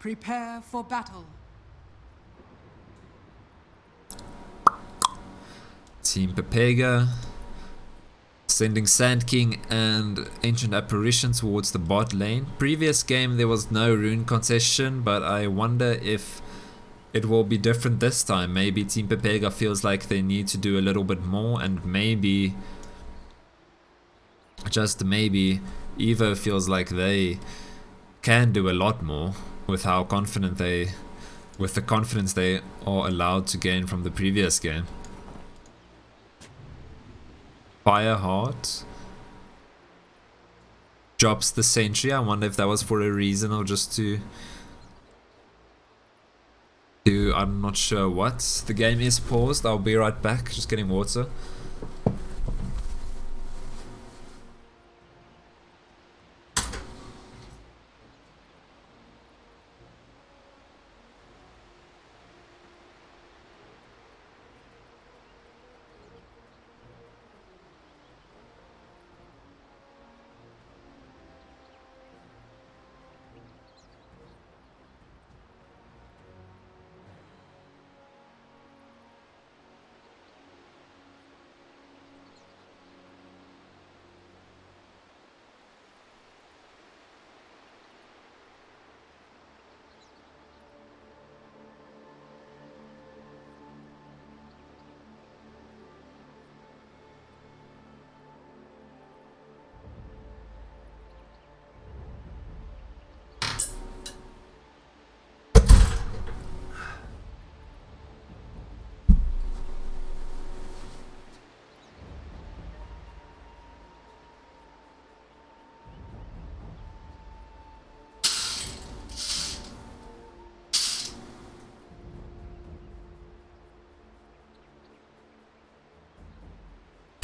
Prepare for battle. Team Pepega sending Sand King and Ancient Apparition towards the bot lane. Previous game there was no rune concession, but I wonder if it will be different this time. Maybe Team Pepega feels like they need to do a little bit more, and maybe, just maybe, Evo feels like they can do a lot more with how confident they, with the confidence they are allowed to gain from the previous game. Fireheart drops the sentry. I wonder if that was for a reason or just to I'm not sure what. The game is paused. I'll be right back. Just getting water.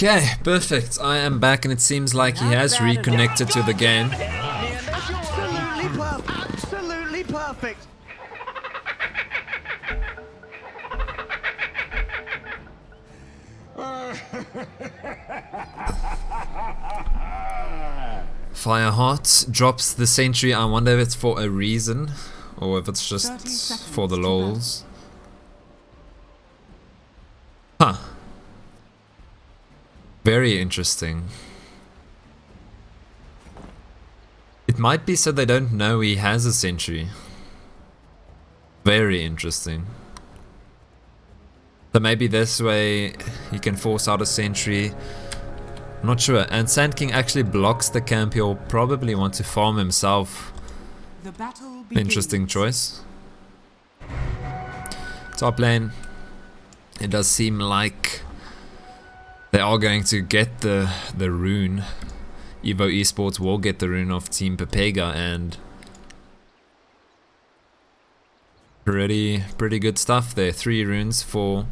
Okay, perfect. I am back and it seems like he has reconnected to the game. Absolutely perfect. Fireheart drops the sentry. I wonder if it's for a reason or if it's just for the lols. Huh. Very interesting. It might be so they don't know he has a sentry. Very interesting. So maybe this way he can force out a sentry. I'm not sure. And Sand King actually blocks the camp. He'll probably want to farm himself. The battle begins. Interesting choice. Top lane. It does seem like they are going to get the rune. Evo Esports will get the rune of Team Pepega, and pretty good stuff there. 3 runes for,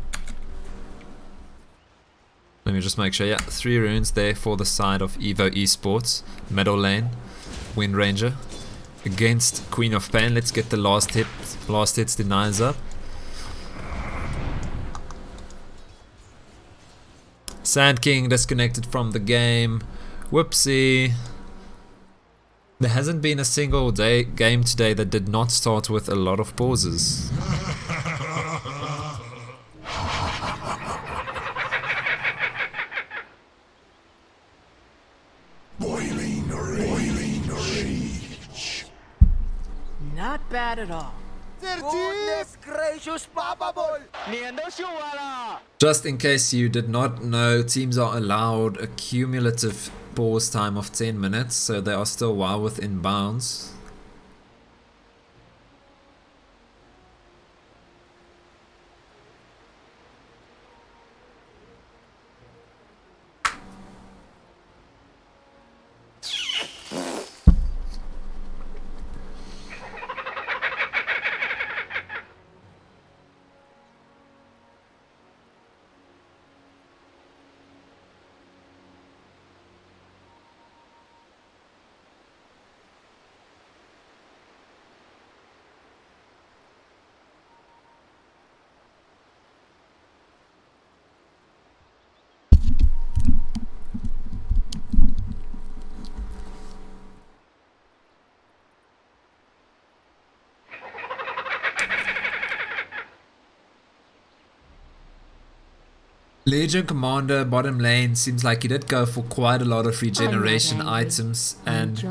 let me just make sure, yeah, 3 runes there for the side of Evo Esports. Middle lane, Wind Ranger against Queen of Pain. Let's get the last hits denies up. Sand King disconnected from the game. Whoopsie. There hasn't been a single game today that did not start with a lot of pauses. Boiling rage. Not bad at all. Goodness gracious, Papa Ball! Just in case you did not know, teams are allowed a cumulative pause time of 10 minutes, so they are still well within bounds. Legion Commander bottom lane seems like he did go for quite a lot of regeneration items, and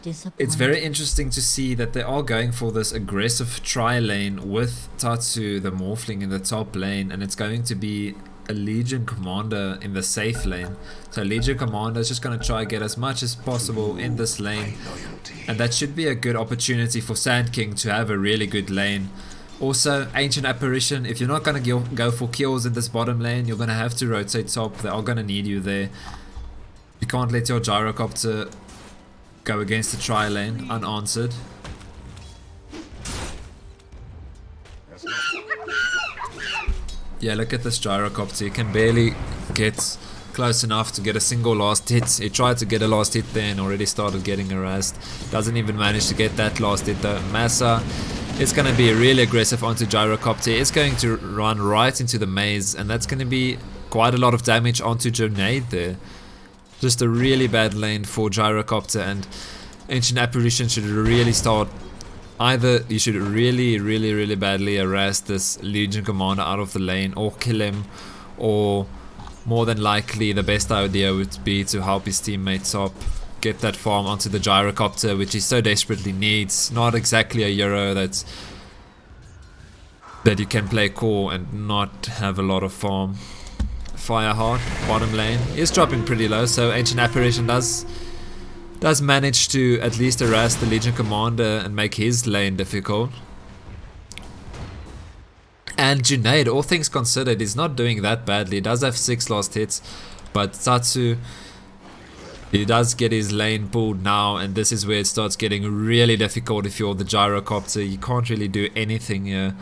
it's very interesting to see that they are going for this aggressive tri lane with Tatsu the Morphling in the top lane, and it's going to be a Legion Commander in the safe lane. So Legion Commander is just going to try to get as much as possible in this lane, and that should be a good opportunity for Sand King to have a really good lane. Also, Ancient Apparition, if you're not going to go for kills in this bottom lane, you're going to have to rotate top. They are going to need you there. You can't let your Gyrocopter go against the tri lane unanswered. Yeah, look at this Gyrocopter. He can barely get close enough to get a single last hit. He tried to get a last hit there and already started getting harassed. Doesn't even manage to get that last hit though. Massa is going to be really aggressive onto Gyrocopter. It's going to run right into the maze, and that's going to be quite a lot of damage onto Jonade there. Just a really bad lane for Gyrocopter, and Ancient Apparition should really start. Either you should really badly harass this Legion Commander out of the lane or kill him, or more than likely the best idea would be to help his teammates up, get that farm onto the Gyrocopter, which he so desperately needs. Not exactly a hero that you can play core and not have a lot of farm. Fireheart, bottom lane, is dropping pretty low, so Ancient Apparition does manage to at least harass the Legion Commander and make his lane difficult. And Junaid, all things considered, is not doing that badly. He does have 6 last hits, but Tatsu, he does get his lane pulled now, and this is where it starts getting really difficult if you're the Gyrocopter. You can't really do anything here.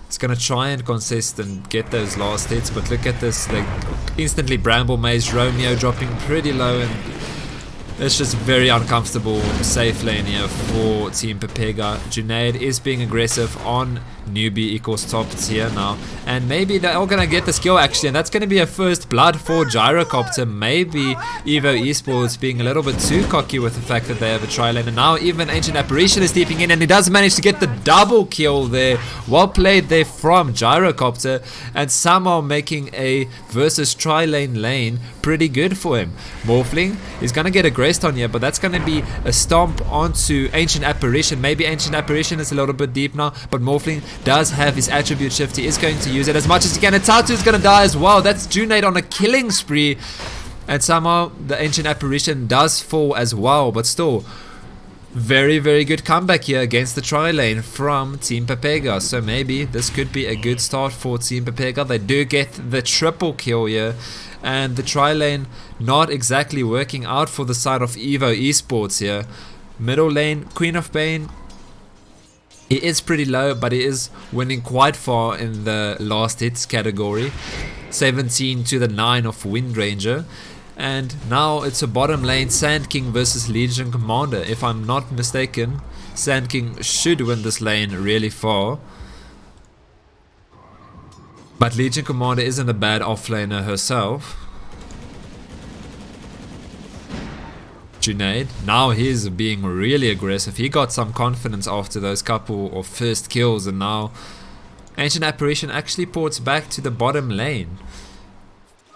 It's gonna try and consist and get those last hits, but look at this, like instantly Bramble Maze, Romeo dropping pretty low, and it's just very uncomfortable safe lane here for Team pepega. Junaid is being aggressive on newbie equals top tier now, and maybe they're all gonna get the skill actually, and that's gonna be a first blood for Gyrocopter. Maybe Evo Esports being a little bit too cocky with the fact that they have a tri lane, and now even Ancient Apparition is deeping in, and he does manage to get the double kill there. Well played there from Gyrocopter, and somehow making a versus tri lane pretty good for him. Morphling is gonna get aggressed on here, but that's gonna be a stomp onto Ancient Apparition. Maybe Ancient Apparition is a little bit deep now, but Morphling does have his attribute shift. He is going to use it as much as he can, and Tatsu is going to die as well. That's Junaid on a killing spree, and somehow the Ancient Apparition does fall as well, but still very good comeback here against the tri lane from Team pepega. So maybe this could be a good start for Team pepega. They do get the triple kill here, and the tri lane not exactly working out for the side of Evo Esports here. Middle lane, Queen of Pain, he is pretty low, but he is winning quite far in the last hits category. 17 to the 9 of Windranger. And now it's a bottom lane Sand King versus Legion Commander. If I'm not mistaken, Sand King should win this lane really far. But Legion Commander isn't a bad offlaner herself. Junaid, now he's being really aggressive. He got some confidence after those couple of first kills, and now Ancient Apparition actually ports back to the bottom lane.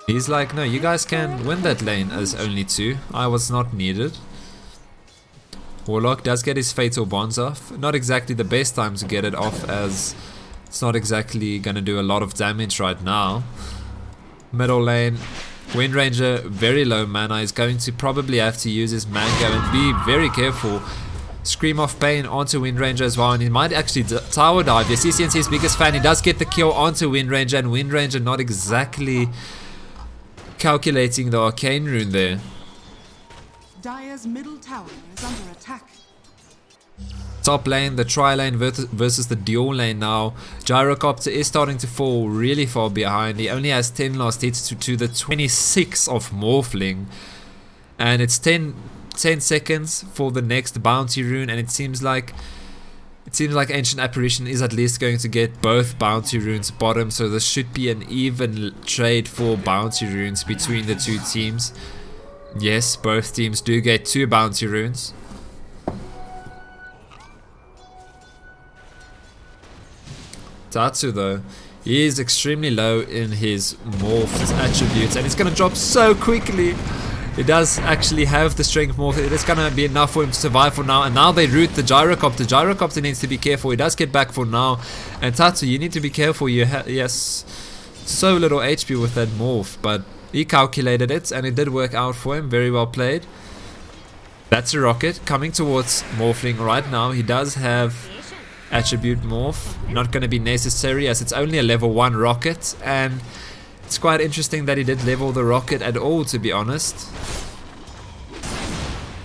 He's like, no, you guys can win that lane as only 2. I was not needed. Warlock does get his Fatal Bonds off. Not exactly the best time to get it off, as it's not exactly going to do a lot of damage right now. Middle lane, Windranger, very low mana, is going to probably have to use his Mango and be very careful. Scream of Pain onto Windranger as well, and he might actually tower dive. Yes, CCNC's biggest fan, he does get the kill onto Windranger, and Windranger not exactly calculating the Arcane Rune there. Dire's middle tower is under attack. Top lane, the tri lane versus the dual lane now. Gyrocopter is starting to fall really far behind. He only has 10 last hits to the 26 of Morphling. And it's 10 seconds for the next bounty rune, and it seems like Ancient Apparition is at least going to get both bounty runes bottom, so this should be an even trade for bounty runes between the two teams. Yes, both teams do get 2 bounty runes. Tatsu though, He is extremely low in his morphs attributes, and it's going to drop so quickly. He does actually have the strength morph. It is going to be enough for him to survive for now. And now they root the gyrocopter. Gyrocopter needs to be careful. He does get back for now. And Tatsu, you need to be careful. Yes, so little HP with that morph, but he calculated it and it did work out for him. Very well played. That's a rocket coming towards Morphling right now. He does have attribute morph. Not going to be necessary as it's only a level 1 rocket, and it's quite interesting that he did level the rocket at all, to be honest.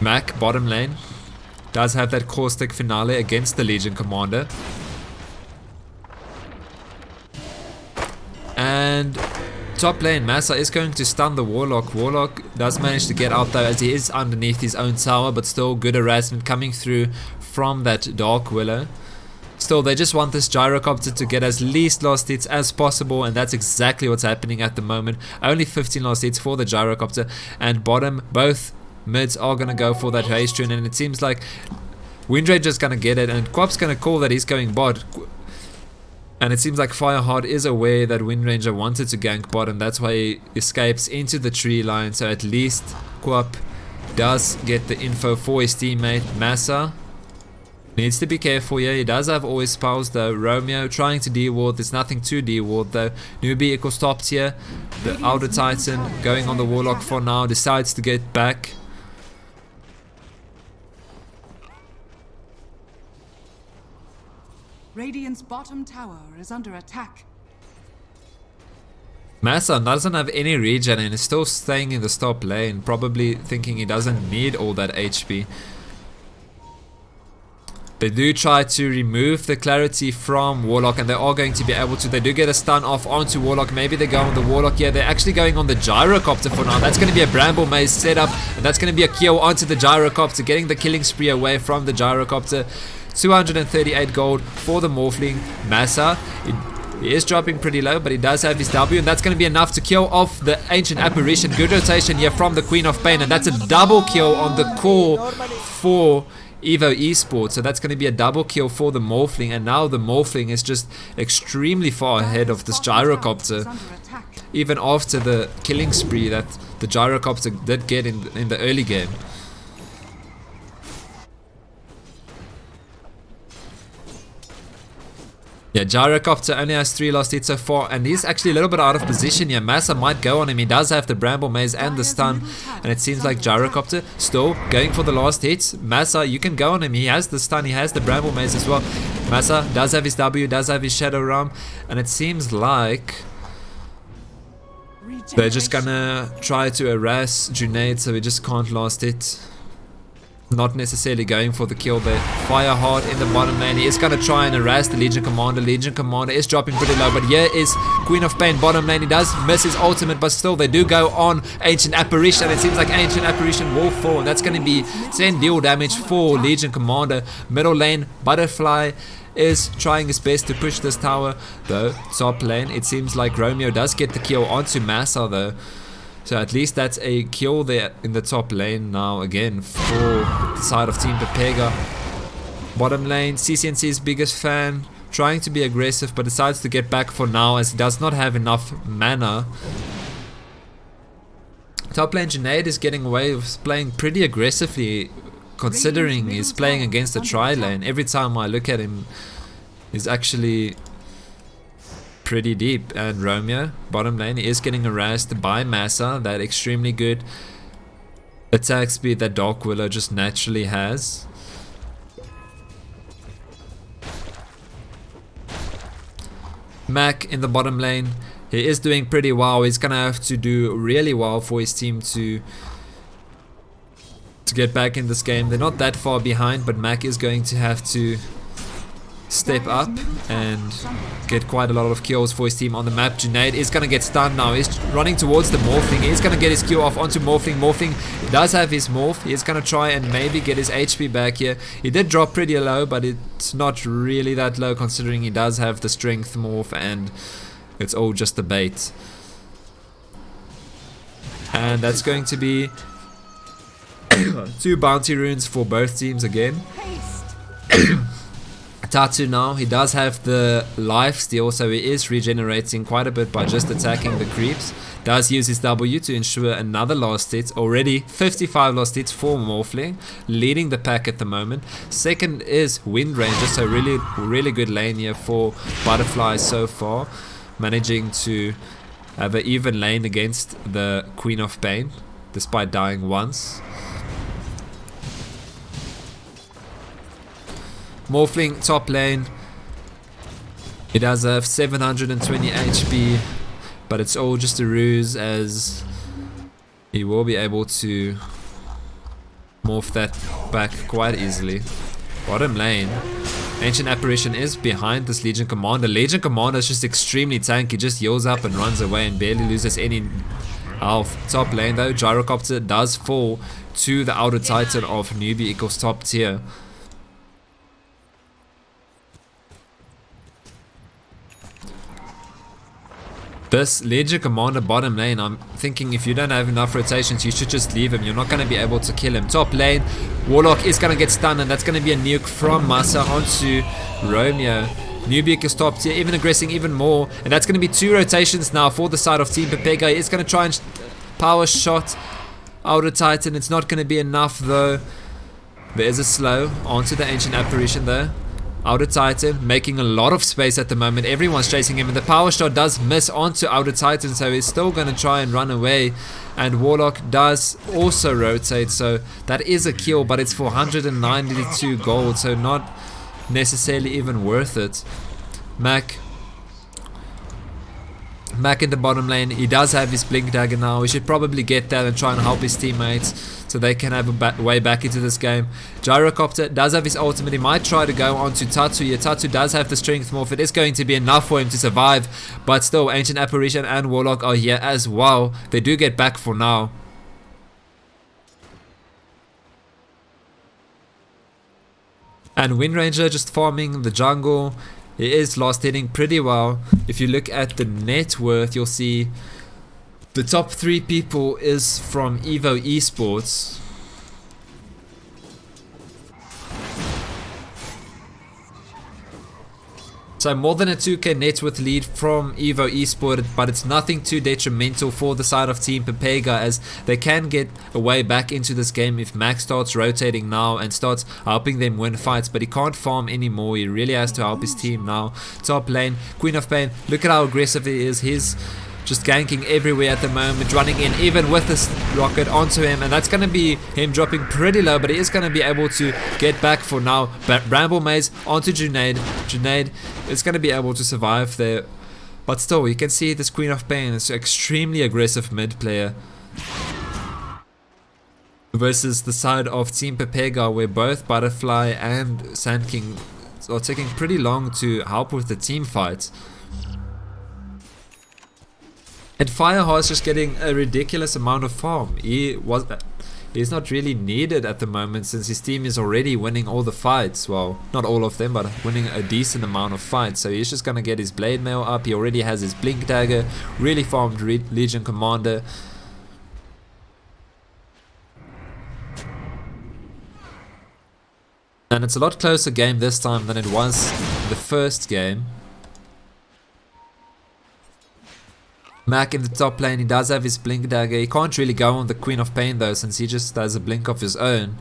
Mac, bottom lane, does have that caustic finale against the Legion Commander. And top lane, Massa is going to stun the Warlock. Warlock does manage to get out though, as he is underneath his own tower, but still good harassment coming through from that Dark Willow. Still, they just want this gyrocopter to get as least lost hits as possible, and that's exactly what's happening at the moment. Only 15 lost hits for the gyrocopter, and bottom, both mids are going to go for that haste rune, and it seems like Windrage is going to get it, and Quap's going to call that he's going bot. And it seems like Fireheart is aware that Windranger wanted to gank bottom. That's why he escapes into the tree line. So at least Quap does get the info for his teammate. Massa needs to be careful here. He does have always spells though. Romeo trying to de-ward. There's nothing to de-ward though. Newbie equals top tier. The Outer Titan going on the Warlock for now. Decides to get back. Radiant's bottom tower is under attack. Massa doesn't have any regen and is still staying in the top lane, probably thinking he doesn't need all that HP. They do try to remove the clarity from Warlock, and they are going to be able to. They do get a stun off onto Warlock. Maybe they go on the Warlock. Yeah, they're actually going on the gyrocopter for now. That's going to be a Bramble Maze setup, and that's going to be a kill onto the gyrocopter, getting the killing spree away from the gyrocopter. 238 gold for the Morphling. Massa, he is dropping pretty low, but he does have his W, and that's going to be enough to kill off the Ancient Apparition. Good rotation here from the Queen of Pain, and that's a double kill on the core for Evo Esports. So that's going to be a double kill for the Morphling, and now the Morphling is just extremely far ahead of this gyrocopter, even after the killing spree that the gyrocopter did get in the early game. Yeah, gyrocopter only has 3 lost hits so far, and he's actually a little bit out of position here. Massa might go on him. He does have the Bramble Maze and the stun, and it seems like gyrocopter still going for the last hits. Massa, you can go on him. He has the stun, he has the Bramble Maze as well. Massa does have his W, does have his Shadow Realm, and it seems like they're just gonna try to harass Junaid, so he just can't last hit. Not necessarily going for the kill there. Fireheart in the bottom lane. He is going to try and harass the Legion Commander. Legion Commander is dropping pretty low, but here is Queen of Pain bottom lane. He does miss his ultimate, but still they do go on Ancient Apparition. It seems like Ancient Apparition will fall, and that's going to be 10 deal damage for Legion Commander. Middle lane, Butterfly is trying his best to push this tower, though. Top lane, it seems like Romeo does get the kill onto Massa though. So at least that's a kill there in the top lane now again for the side of Team pepega. Bottom lane, CCNC's biggest fan, trying to be aggressive but decides to get back for now as he does not have enough mana. Top lane Junaid is getting away with playing pretty aggressively, considering he's playing against a tri-lane. Every time I look at him, he's actually pretty deep. And Romeo, bottom lane, is getting harassed by Massa, that extremely good attack speed that Dark Willow just naturally has. Mac in the bottom lane, he is doing pretty well. He's gonna have to do really well for his team to get back in this game. They're not that far behind, but Mac is going to have to step up and get quite a lot of kills for his team on the map. Junaid is going to get stunned now. He's running towards the Morphling. He's going to get his Q off onto Morphling. Morphling does have his Morph. He's going to try and maybe get his HP back here. He did drop pretty low, but it's not really that low considering he does have the Strength Morph, and it's all just a bait. And that's going to be 2 bounty runes for both teams again. Tatu now, he does have the life steal, so he is regenerating quite a bit by just attacking the creeps. Does use his W to ensure another last hit. Already 55 last hits for Morphling, leading the pack at the moment. Second is Wind Ranger, so really good lane here for Butterfly so far. Managing to have an even lane against the Queen of Pain, despite dying once. Morphling top lane. He does have 720 HP, but it's all just a ruse, as he will be able to morph that back quite easily. Bottom lane, Ancient Apparition is behind this Legion Commander. Legion Commander is just extremely tanky, just heals up and runs away and barely loses any health. Top lane though, Gyrocopter does fall to the Outer Titan of newbie equals top tier. This Legion Commander bottom lane, I'm thinking if you don't have enough rotations, you should just leave him. You're not going to be able to kill him. Top lane, Warlock is going to get stunned, and that's going to be a nuke from Masa onto Romeo. Nubiak is top tier, even aggressing even more, and that's going to be 2 rotations now for the side of Team Pepega. He's going to try and power shot Outer Titan. It's not going to be enough though. There is a slow onto the Ancient Apparition though. Outer Titan making a lot of space at the moment. Everyone's chasing him, and the power shot does miss onto Outer Titan, so he's still going to try and run away. And Warlock does also rotate, so that is a kill, but it's for 192 gold, so not necessarily even worth it. Mac in the bottom lane, he does have his Blink Dagger now. He should probably get that and try and help his teammates so they can have a way back into this game. Gyrocopter does have his ultimate. He might try to go onto Tatu here. Tatu does have the strength morph. It is going to be enough for him to survive, but still Ancient Apparition and Warlock are here as well. They do get back for now. And Wind Ranger just farming the jungle. He is last hitting pretty well. If you look at the net worth, you'll see the top 3 people is from Evo Esports. So more than a 2k net worth lead from Evo Esport, but it's nothing too detrimental for the side of Team Pepega, as they can get a way back into this game if Max starts rotating now and starts helping them win fights. But he can't farm anymore. He really has to help his team now. Top lane, Queen of Pain, look at how aggressive he is. He's just ganking everywhere at the moment, running in even with this rocket onto him, and that's going to be him dropping pretty low, but he is going to be able to get back for now. But Bramble Maze onto Junaid. Junaid is going to be able to survive there, but still you can see this Queen of Pain is extremely aggressive mid player versus the side of Team Pepega, where both Butterfly and Sand King are taking pretty long to help with the team fight. And Fireheart's just getting a ridiculous amount of farm. He's not really needed at the moment, since his team is already winning all the fights. Well, not all of them, but winning a decent amount of fights. So he's just going to get his Blade Mail up. He already has his Blink Dagger. Really farmed Legion Commander. And it's a lot closer game this time than it was the first game. Mac in the top lane, he does have his Blink Dagger. He can't really go on the Queen of Pain though, since he just has a blink of his own.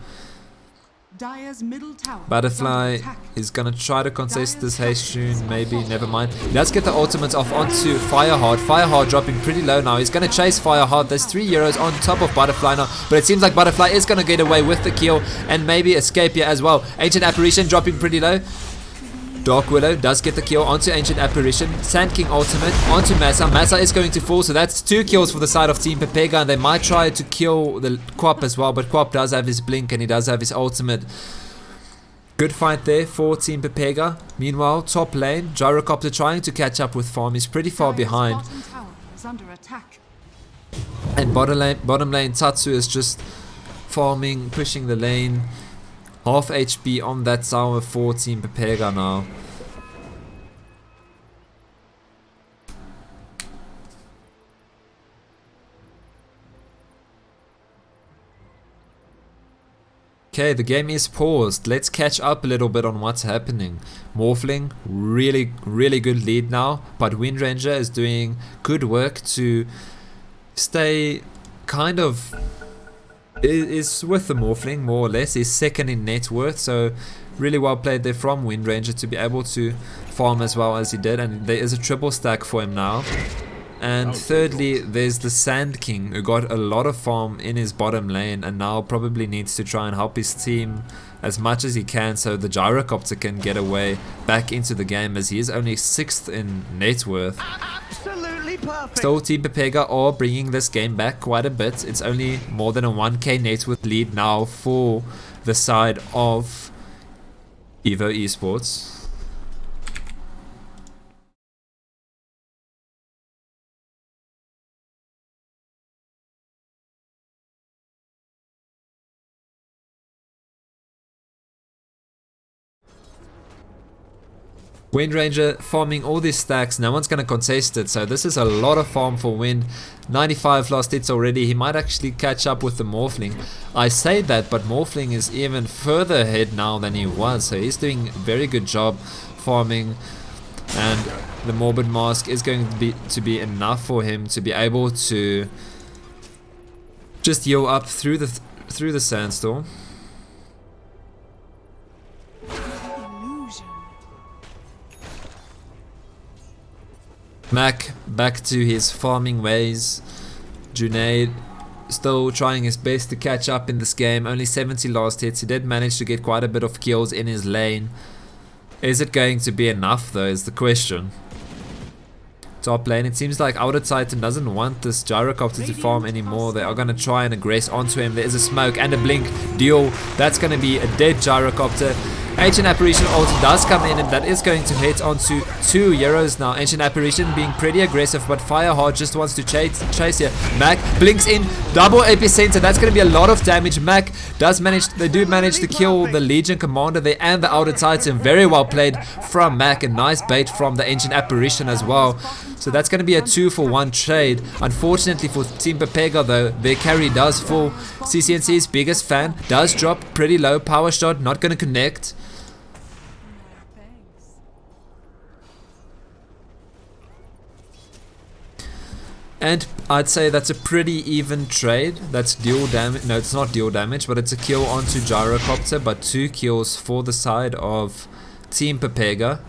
Dire's middle tower Butterfly is gonna try to contest this haste tune, maybe, never mind. Let's get the ultimate off onto Fireheart. Fireheart dropping pretty low now. He's gonna chase Fireheart. There's 3 heroes on top of Butterfly now, but it seems like Butterfly is gonna get away with the kill and maybe escape here as well. Ancient Apparition dropping pretty low. Dark Widow does get the kill onto Ancient Apparition. Sand King ultimate onto Masa. Masa is going to fall, so that's 2 kills for the side of Team Pepega, and they might try to kill the Quap as well, but Quap does have his blink and he does have his ultimate. Good fight there for Team Pepega. Meanwhile, top lane, Gyrocopter trying to catch up with farm. He's pretty far behind. bottom tower is under attack. And bottom lane, Tatsu is just farming, pushing the lane. Half HP on that tower for Team Pepega now. Okay, the game is paused. Let's catch up a little bit on what's happening. Morphling, really good lead now, but Windranger is doing good work to stay kind of is with the Morphling more or less. He's second in net worth, so really well played there from Windranger to be able to farm as well as he did, and there is a triple stack for him now. And thirdly, there's the Sand King, who got a lot of farm in his bottom lane and now probably needs to try and help his team as much as he can so the Gyrocopter can get away back into the game, as he is only 6th in net worth. Absolutely perfect. Still, Team pepega are bringing this game back quite a bit. It's only more than a 1k net worth lead now for the side of Evo Esports. Windranger farming all these stacks, no one's going to contest it, so this is a lot of farm for Wind. 95 last hits already, he might actually catch up with the Morphling. I say that, but Morphling is even further ahead now than he was, so he's doing a very good job farming, and the Morbid Mask is going to be enough for him to be able to just heal up through the sandstorm. Mac back to his farming ways. Junaid still trying his best to catch up in this game. Only 70 last hits. He did manage to get quite a bit of kills in his lane. Is it going to be enough though, is the question. Top lane, it seems like Outer Titan doesn't want this Gyrocopter to farm anymore. They are going to try and aggress onto him. There is a smoke and a blink deal. That's going to be a dead Gyrocopter. Ancient Apparition ult does come in, and that is going to hit onto 2 heroes now. Ancient Apparition being pretty aggressive, but Fireheart just wants to chase here. Mac blinks in, double epicenter. That's going to be a lot of damage. Mac does manage, they do manage to kill the Legion Commander there and the Outer Titan. Very well played from Mac, and nice bait from the Ancient Apparition as well. So that's going to be a 2-for-1 trade. Unfortunately for Team pepega though, their carry does fall. CCNC's biggest fan does drop pretty low. Power shot not going to connect. And I'd say that's a pretty even trade. That's dual damage. No, it's not dual damage, but it's a kill onto Gyrocopter, but 2 kills for the side of Team pepega,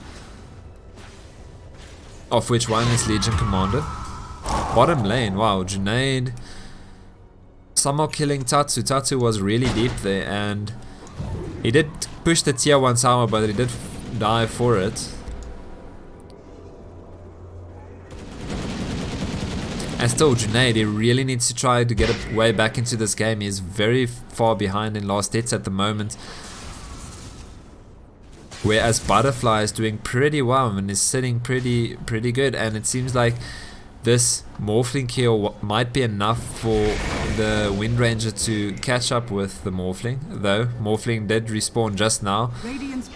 of which one is Legion Commander. Bottom lane, wow, Junaid somehow killing Tatsu. Tatsu was really deep there, and he did push the tier 1 tower, but he did die for it. And still, Junaid, he really needs to try to get a way back into this game. He is very far behind in last hits at the moment. Whereas Butterfly is doing pretty well and is sitting pretty good. And it seems like this Morphling kill might be enough for the Windranger to catch up with the Morphling. Though, Morphling did respawn just now.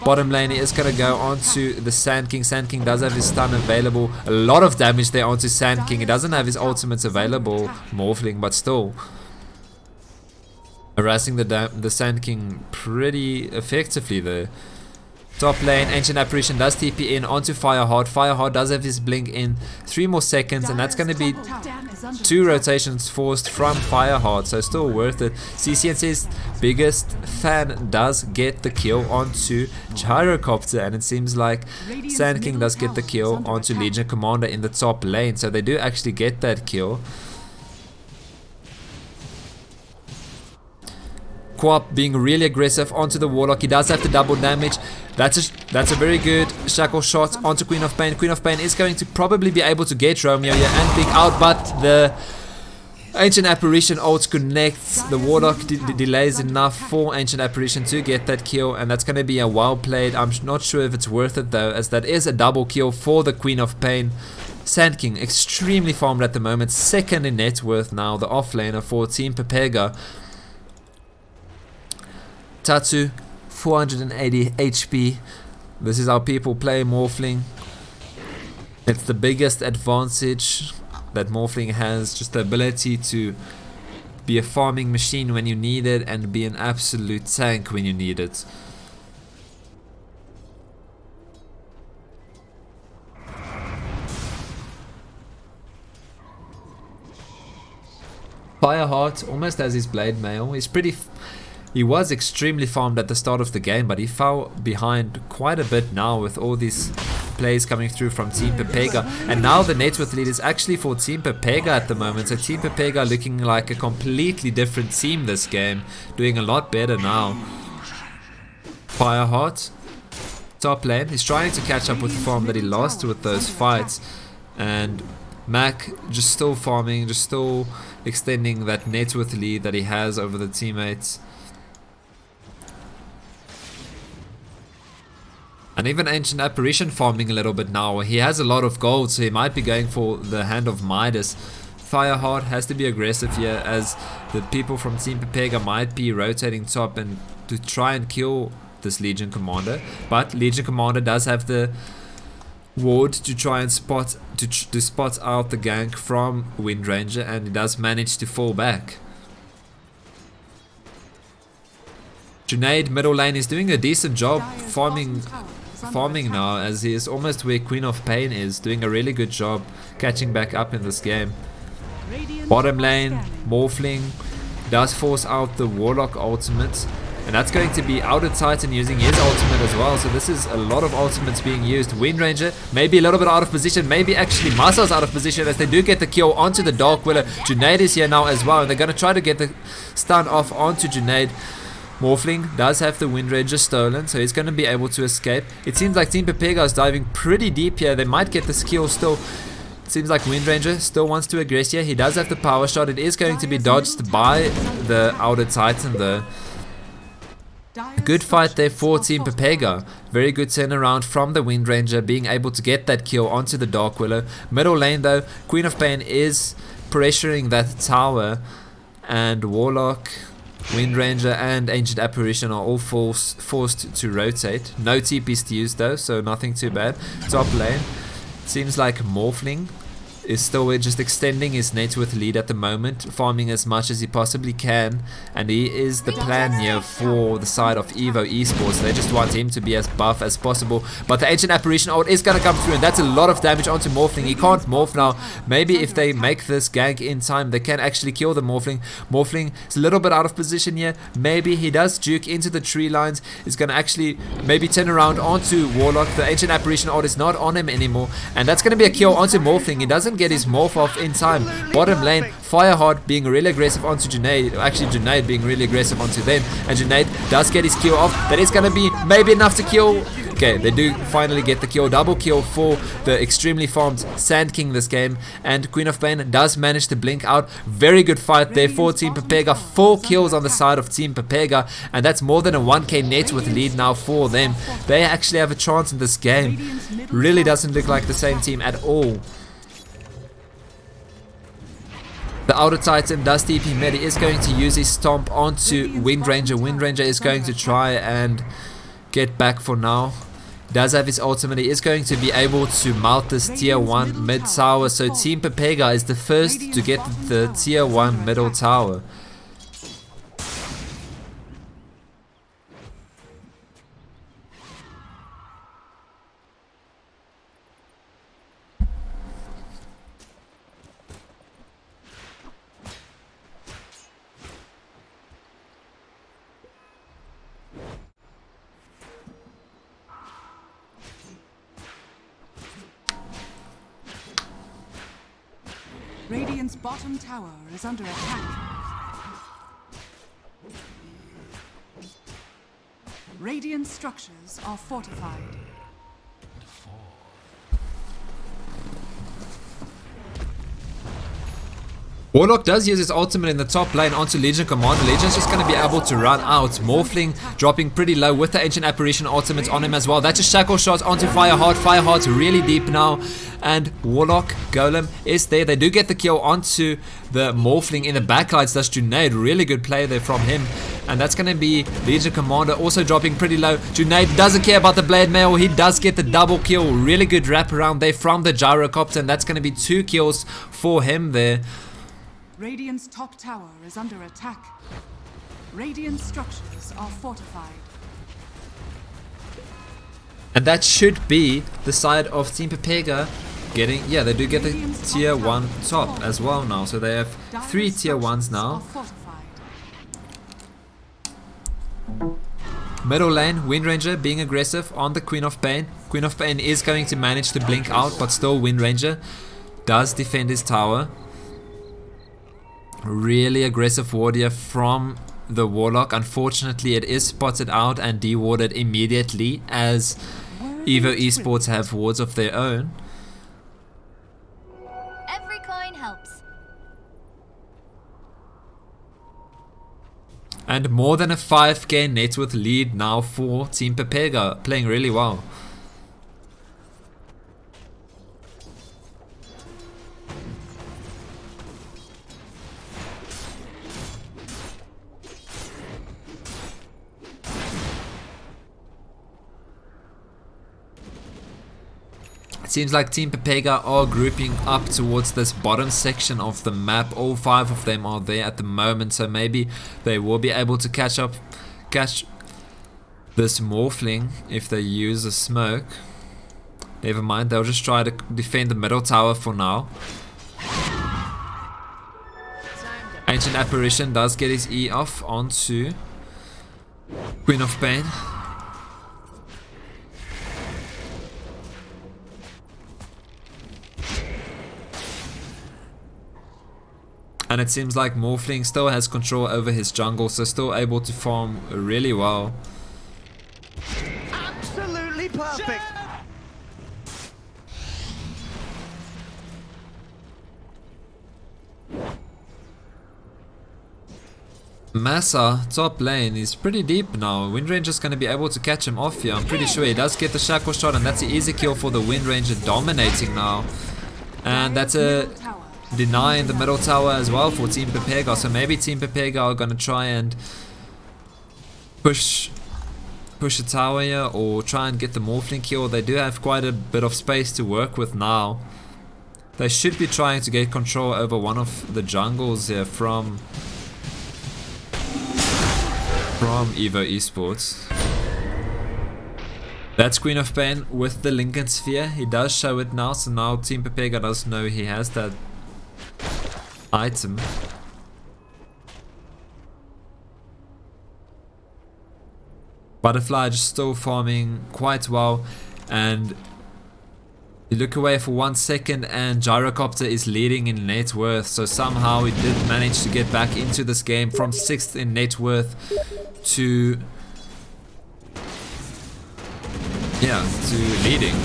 Bottom lane is going to go onto the Sand King. Sand King does have his stun available. A lot of damage there onto Sand King. He doesn't have his ultimates available, Morphling, but still harassing the Sand King pretty effectively there. Top lane, Ancient Apparition does TP in onto Fireheart. Fireheart does have his blink in 3 more seconds, and that's going to be 2 rotations forced from Fireheart, so still worth it. CCNC's biggest fan does get the kill onto Gyrocopter, and it seems like Sand King does get the kill onto Legion Commander in the top lane, so they do actually get that kill. Quap being really aggressive onto the Warlock. He does have the double damage. That's a very good shackle shot onto Queen of Pain. Queen of Pain is going to probably be able to get Romeo here and pick out, but the Ancient Apparition ult connects. The Warlock delays enough for Ancient Apparition to get that kill, and that's going to be a well played. I'm not sure if it's worth it though, as that is a double kill for the Queen of Pain. Sand King extremely farmed at the moment, second in net worth now, the offlaner for Team pepega. Tatsu, 480 HP. This is how people play Morphling. It's the biggest advantage that Morphling has, just the ability to be a farming machine when you need it, and be an absolute tank when you need it. Fireheart almost has his blade mail. He was extremely farmed at the start of the game, but he fell behind quite a bit now with all these plays coming through from Team Pepega. And now the net worth lead is actually for Team Pepega at the moment. So Team Pepega looking like a completely different team this game, doing a lot better now. Fireheart, top lane, he's trying to catch up with the farm that he lost with those fights. And Mac just still farming, just still extending that net worth lead that he has over the teammates. And even Ancient Apparition farming a little bit now. He has a lot of gold, so he might be going for the Hand of Midas. Fireheart has to be aggressive here, as the people from Team Pepega might be rotating top and to try and kill this Legion Commander. But Legion Commander does have the ward to try and spot out the gank from Wind Ranger, and he does manage to fall back. Junaid middle lane is doing a decent job farming now, as he is almost where Queen of Pain is, doing a really good job catching back up in this game. Bottom lane, Morphling does force out the Warlock ultimate, and that's going to be Outer Titan using his ultimate as well. So this is a lot of ultimates being used. Wind Ranger maybe a little bit out of position, maybe actually Masa's out of position, as they do get the kill onto the Dark Willow. Junaid is here now as well, and they're going to try to get the stun off onto Junaid. Morphling does have the Wind Ranger stolen, so he's going to be able to escape. It seems like Team Pepega is diving pretty deep here. They might get this kill still. It seems like Wind Ranger still wants to aggress here. He does have the power shot. It is going to be dodged by the Outer Titan though. Good fight there for Team Pepega. Very good turnaround from the Wind Ranger, being able to get that kill onto the Dark Willow. Middle lane though, Queen of Pain is pressuring that tower, and Warlock, Wind Ranger and Ancient Apparition are all forced to rotate. No TPs to use though, so nothing too bad. Top lane, seems like Morphling is still just extending his net worth lead at the moment, farming as much as he possibly can, and he is the plan here for the side of Evo Esports. They just want him to be as buff as possible, but the Ancient Apparition ult is going to come through, and that's a lot of damage onto Morphling. He can't morph now. Maybe if they make this gank in time, they can actually kill the Morphling. Morphling is a little bit out of position here. Maybe he does juke into the tree lines. He's going to actually maybe turn around onto Warlock. The Ancient Apparition ult is not on him anymore, and that's going to be a kill onto Morphling. He doesn't get his morph off in time. Bottom lane, Fireheart being really aggressive onto Junaid. Actually, Junaid being really aggressive onto them, and Junaid does get his kill off. That is going to be maybe enough to kill. Okay, they do finally get the kill. Double kill for the extremely farmed Sand King this game, and Queen of Pain does manage to blink out. Very good fight there for Team Pepega. 4 kills on the side of Team Pepega, and that's more than a 1k net with lead now for them. They actually have a chance in this game. Really doesn't look like the same team at all. The Outer Titan does TP mid. He is going to use his stomp onto Wind Ranger. Wind Ranger is going to try and get back for now. Does have his ultimate. He is going to be able to mount this tier 1 mid tower. So Team Pepega is the first to get the tier 1 middle tower. Radiant's bottom tower is under attack. Radiant structures are fortified. Warlock does use his ultimate in the top lane onto Legion Commander. Legion's just going to be able to run out. Morphling dropping pretty low with the Ancient Apparition ultimate on him as well. That's a shackle shot onto Fireheart. Fireheart's really deep now, and Warlock Golem is there. They do get the kill onto the Morphling in the backlights. That's Junaid. Really good play there from him. And that's going to be Legion Commander also dropping pretty low. Junaid doesn't care about the blade mail. He does get the double kill. Really good wrap around there from the gyrocopter, and that's going to be 2 kills for him there. Radiant's top tower is under attack. Radiant structures are fortified. And that should be the side of Team Pepega getting, yeah, they do get the tier 1 top as well now. So they have 3 tier 1s now. Middle lane, Wind Ranger being aggressive on the Queen of Pain. Queen of Pain is going to manage to blink out, but still Wind Ranger does defend his tower. Really aggressive ward here from the Warlock. Unfortunately, it is spotted out and dewarded immediately, as Evo Esports have wards of their own. Every coin helps. And more than a 5k net worth lead now for Team Pepega, playing really well. It seems like Team Pepega are grouping up towards this bottom section of the map. All 5 of them are there at the moment, so maybe they will be able to catch this Morphling if they use a smoke. Never mind, they'll just try to defend the middle tower for now. Ancient Apparition does get his E off onto Queen of Pain. And it seems like Morphling still has control over his jungle, so still able to farm really well. Absolutely perfect. Massa, top lane, is pretty deep now. Wind Ranger's going to be able to catch him off here. I'm pretty sure he does get the shackle shot, and that's the easy kill for the Wind Ranger, dominating now. And that's a deny in the middle tower as well for Team Pepega. So maybe Team Pepega are going to try and push a tower here, or try and get the Morphling kill. They do have quite a bit of space to work with now. They should be trying to get control over one of the jungles here from Evo Esports. That's Queen of Pain with the Lincoln Sphere. He does show it now, so now Team Pepega does know he has that item. Butterfly just still farming quite well, and you look away for 1 second and Gyrocopter is leading in net worth, so somehow he did manage to get back into this game from 6th in net worth to leading.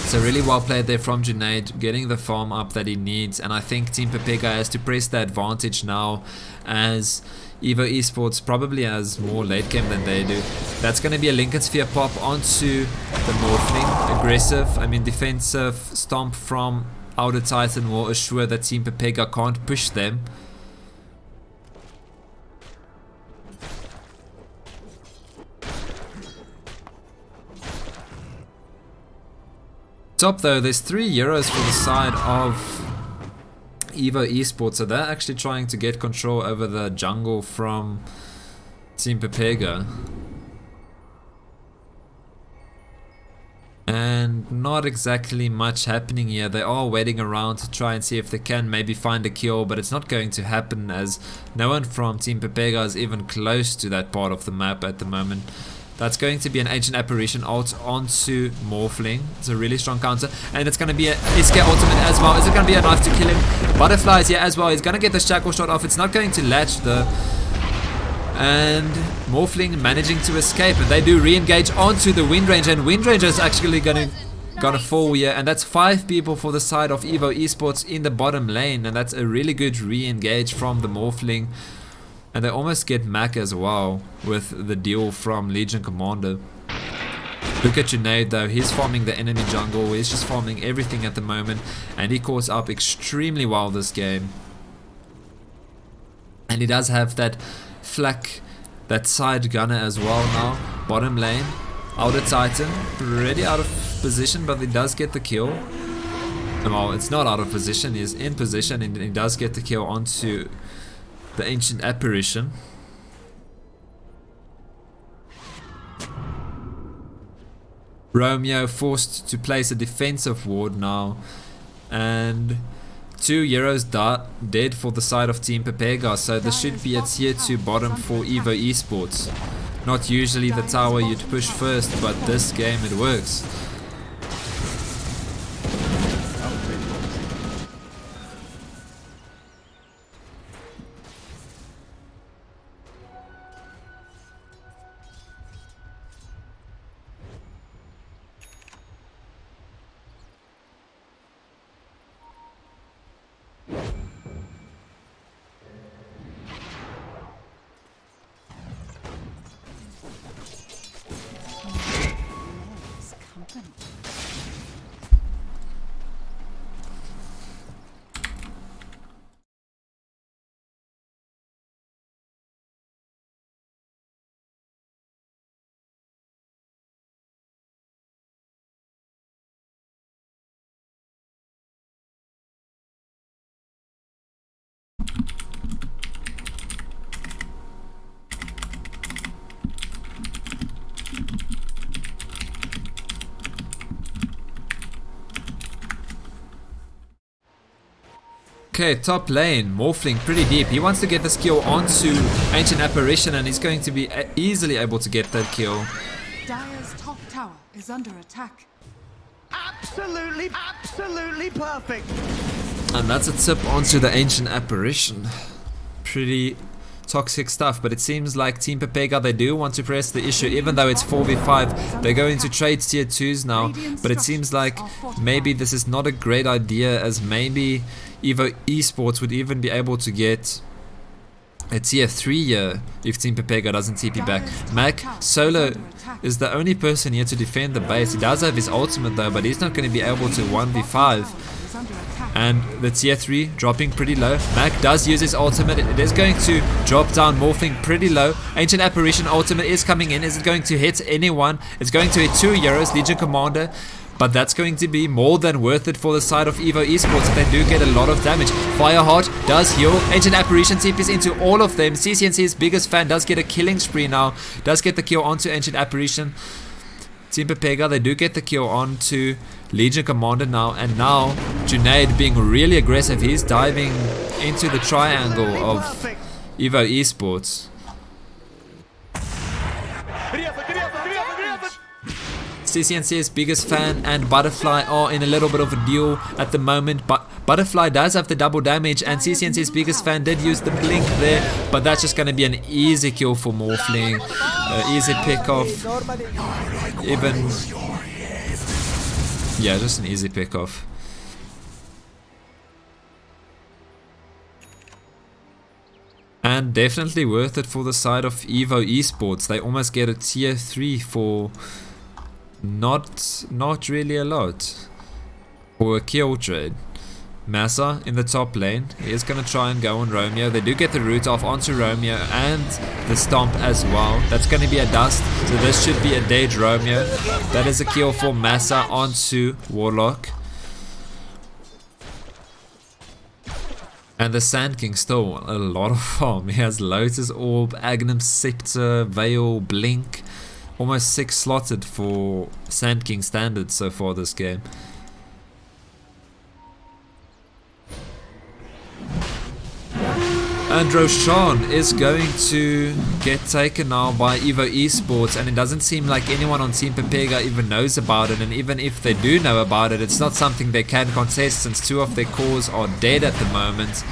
So really well played there from Junaid, getting the farm up that he needs, and I think Team Pepega has to press the advantage now, as Evo Esports probably has more late game than they do. That's going to be a Lincoln Sphere pop onto the Morphling. Aggressive, I mean defensive stomp from Outer Titan will assure that Team Pepega can't push them. Top though, there's 3 euros for the side of Evo Esports, so they're actually trying to get control over the jungle from Team Pepega. And not exactly much happening here. They are waiting around to try and see if they can maybe find a kill, but it's not going to happen as no one from Team Pepega is even close to that part of the map at the moment. That's going to be an Ancient Apparition ult onto Morphling. It's a really strong counter. And it's going to be a Iske ultimate as well. Is it going to be a knife to kill him? Butterfly is here as well. He's going to get the shackle shot off. It's not going to latch though. And Morphling managing to escape. And they do re-engage onto the Wind Ranger. And Wind Ranger is actually going to fall here. And that's 5 people for the side of Evo Esports in the bottom lane. And that's a really good re-engage from the Morphling. And they almost get Mac as well with the deal from Legion Commander. Look at Junaid though, he's farming the enemy jungle, he's just farming everything at the moment, and he caught up extremely well this game. And he does have that flak, that side gunner as well now. Bottom lane, Outer Titan, pretty out of position, but he does get the kill. Well, it's not out of position, he's in position and he does get the kill onto the Ancient Apparition. Romeo forced to place a defensive ward now, and 2 heroes dead for the side of Team Pepega, so this should be a tier 2 bottom for Evo Esports. Not usually the tower you'd push first, but this game it works. Okay, top lane, Morphling pretty deep. He wants to get this kill onto Ancient Apparition and he's going to be easily able to get that kill. Dire's top tower is under attack. Absolutely perfect. And that's a tip onto the Ancient Apparition. Pretty toxic stuff, but it seems like Team Pepega, they do want to press the issue, even though it's 4v5. They're going to trade tier 2s now, but it seems like maybe this is not a great idea, as maybe Evo Esports would even be able to get a tier 3 here if Team Pepega doesn't TP back. Mac solo is the only person here to defend the base. He does have his ultimate though, but he's not going to be able to 1v5. And the tier 3 dropping pretty low. Mac does use his ultimate. It is going to drop down Morphling pretty low. Ancient Apparition ultimate is coming in. Is it going to hit anyone? It's going to hit 2 heroes, Legion Commander. But that's going to be more than worth it for the side of Evo Esports. They do get a lot of damage. Fireheart does heal. Ancient Apparition TPs into all of them. CCNC's biggest fan does get a killing spree now. Does get the kill onto Ancient Apparition. Team Pepega, they do get the kill onto Legion Commander now. And now Junaid being really aggressive. He's diving into the triangle of Evo Esports. CCNC's biggest fan and Butterfly are in a little bit of a duel at the moment, but Butterfly does have the double damage and CCNC's biggest fan did use the blink there, but that's just going to be an easy kill for Morphling, easy pick off, even, yeah, just an easy pick off. And definitely worth it for the side of Evo Esports. They almost get a tier 3 for not really a lot for a kill trade. Massa in the top lane, he is going to try and go on Romeo. They do get the root off onto Romeo and the stomp as well. That's going to be a dust, so this should be a dead Romeo. That is a kill for Massa onto Warlock. And the Sand King still a lot of farm. He has Lotus Orb, Aghanim Scepter, Veil, Blink. Almost 6 slotted for Sand King standards so far this game. And Roshan is going to get taken now by Evo Esports, and it doesn't seem like anyone on Team Pepega even knows about it, and even if they do know about it, it's not something they can contest since 2 of their cores are dead at the moment.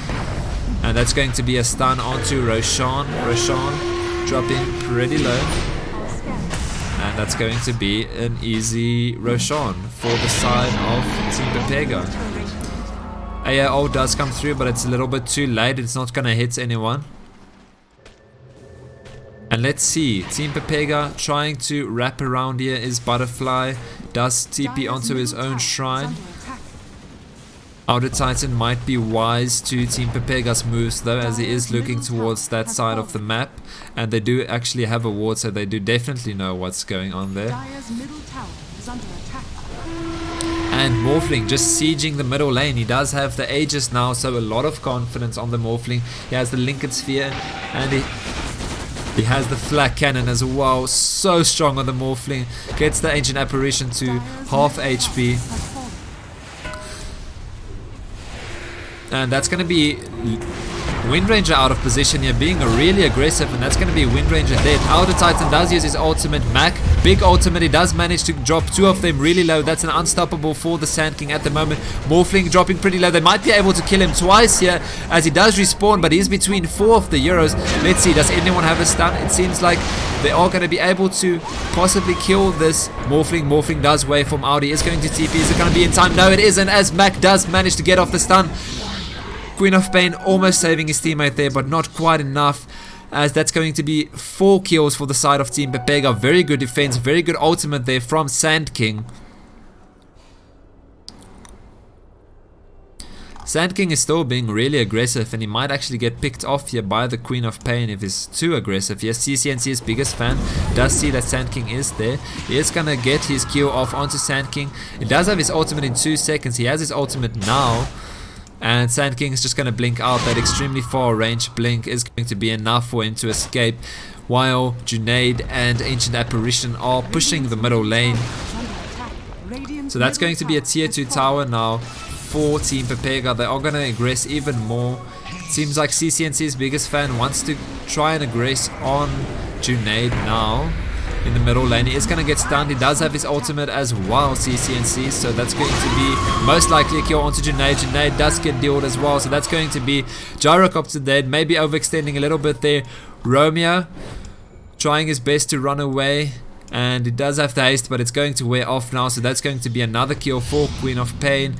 And that's going to be a stun onto Roshan. Roshan dropping pretty low. And that's going to be an easy Roshan for the side of Team Pepega. AoN does come through, but it's a little bit too late. It's not going to hit anyone. And let's see. Team Pepega trying to wrap around here is Butterfly. Does TP onto his own shrine. Outer Titan might be wise to Team Pepega's moves though, as he is looking towards that side of the map. And they do actually have a ward, so they do definitely know what's going on there. and Morphling just sieging the middle lane. He does have the Aegis now, so a lot of confidence on the Morphling. He has the Linked Sphere and he has the Flak Cannon as well. So strong on the Morphling. Gets the Ancient Apparition to half HP. And that's going to be Wind Ranger out of position here, being really aggressive, and that's going to be Wind Ranger dead. Outer Titan does use his ultimate. Mac, big ultimate. He does manage to drop two of them really low. That's an unstoppable for the Sand King at the moment. Morphling dropping pretty low. They might be able to kill him twice here as he does respawn, but he's between four of the heroes. Let's see, does anyone have a stun? It seems like they are going to be able to possibly kill this Morphling. Morphling does wave from out. He is going to TP. Is it going to be in time? No, it isn't, as Mac does manage to get off the stun. Queen of Pain almost saving his teammate there, but not quite enough, as that's going to be 4 kills for the side of Team pepega. Very good defense, very good ultimate there from Sand King. Sand King is still being really aggressive, and he might actually get picked off here by the Queen of Pain if he's too aggressive. Yes, CCNC's biggest fan does see that Sand King is there. He is gonna get his Q off onto Sand King. He does have his ultimate in 2 seconds. He has his ultimate now. And Sand King is just going to blink out. That extremely far range blink is going to be enough for him to escape, while Junaid and Ancient Apparition are pushing the middle lane. So that's going to be a tier 2 tower now for Team pepega. They are going to aggress even more. It seems like CCNC's biggest fan wants to try and aggress on Junaid now in the middle lane. He is going to get stunned. He does have his ultimate as well, CCNC, so that's going to be most likely a kill onto Junaid. Junaid does get dealt as well, so that's going to be Gyrocopter dead, maybe overextending a little bit there. Romeo trying his best to run away, and he does have the haste, but it's going to wear off now, so that's going to be another kill for Queen of Pain.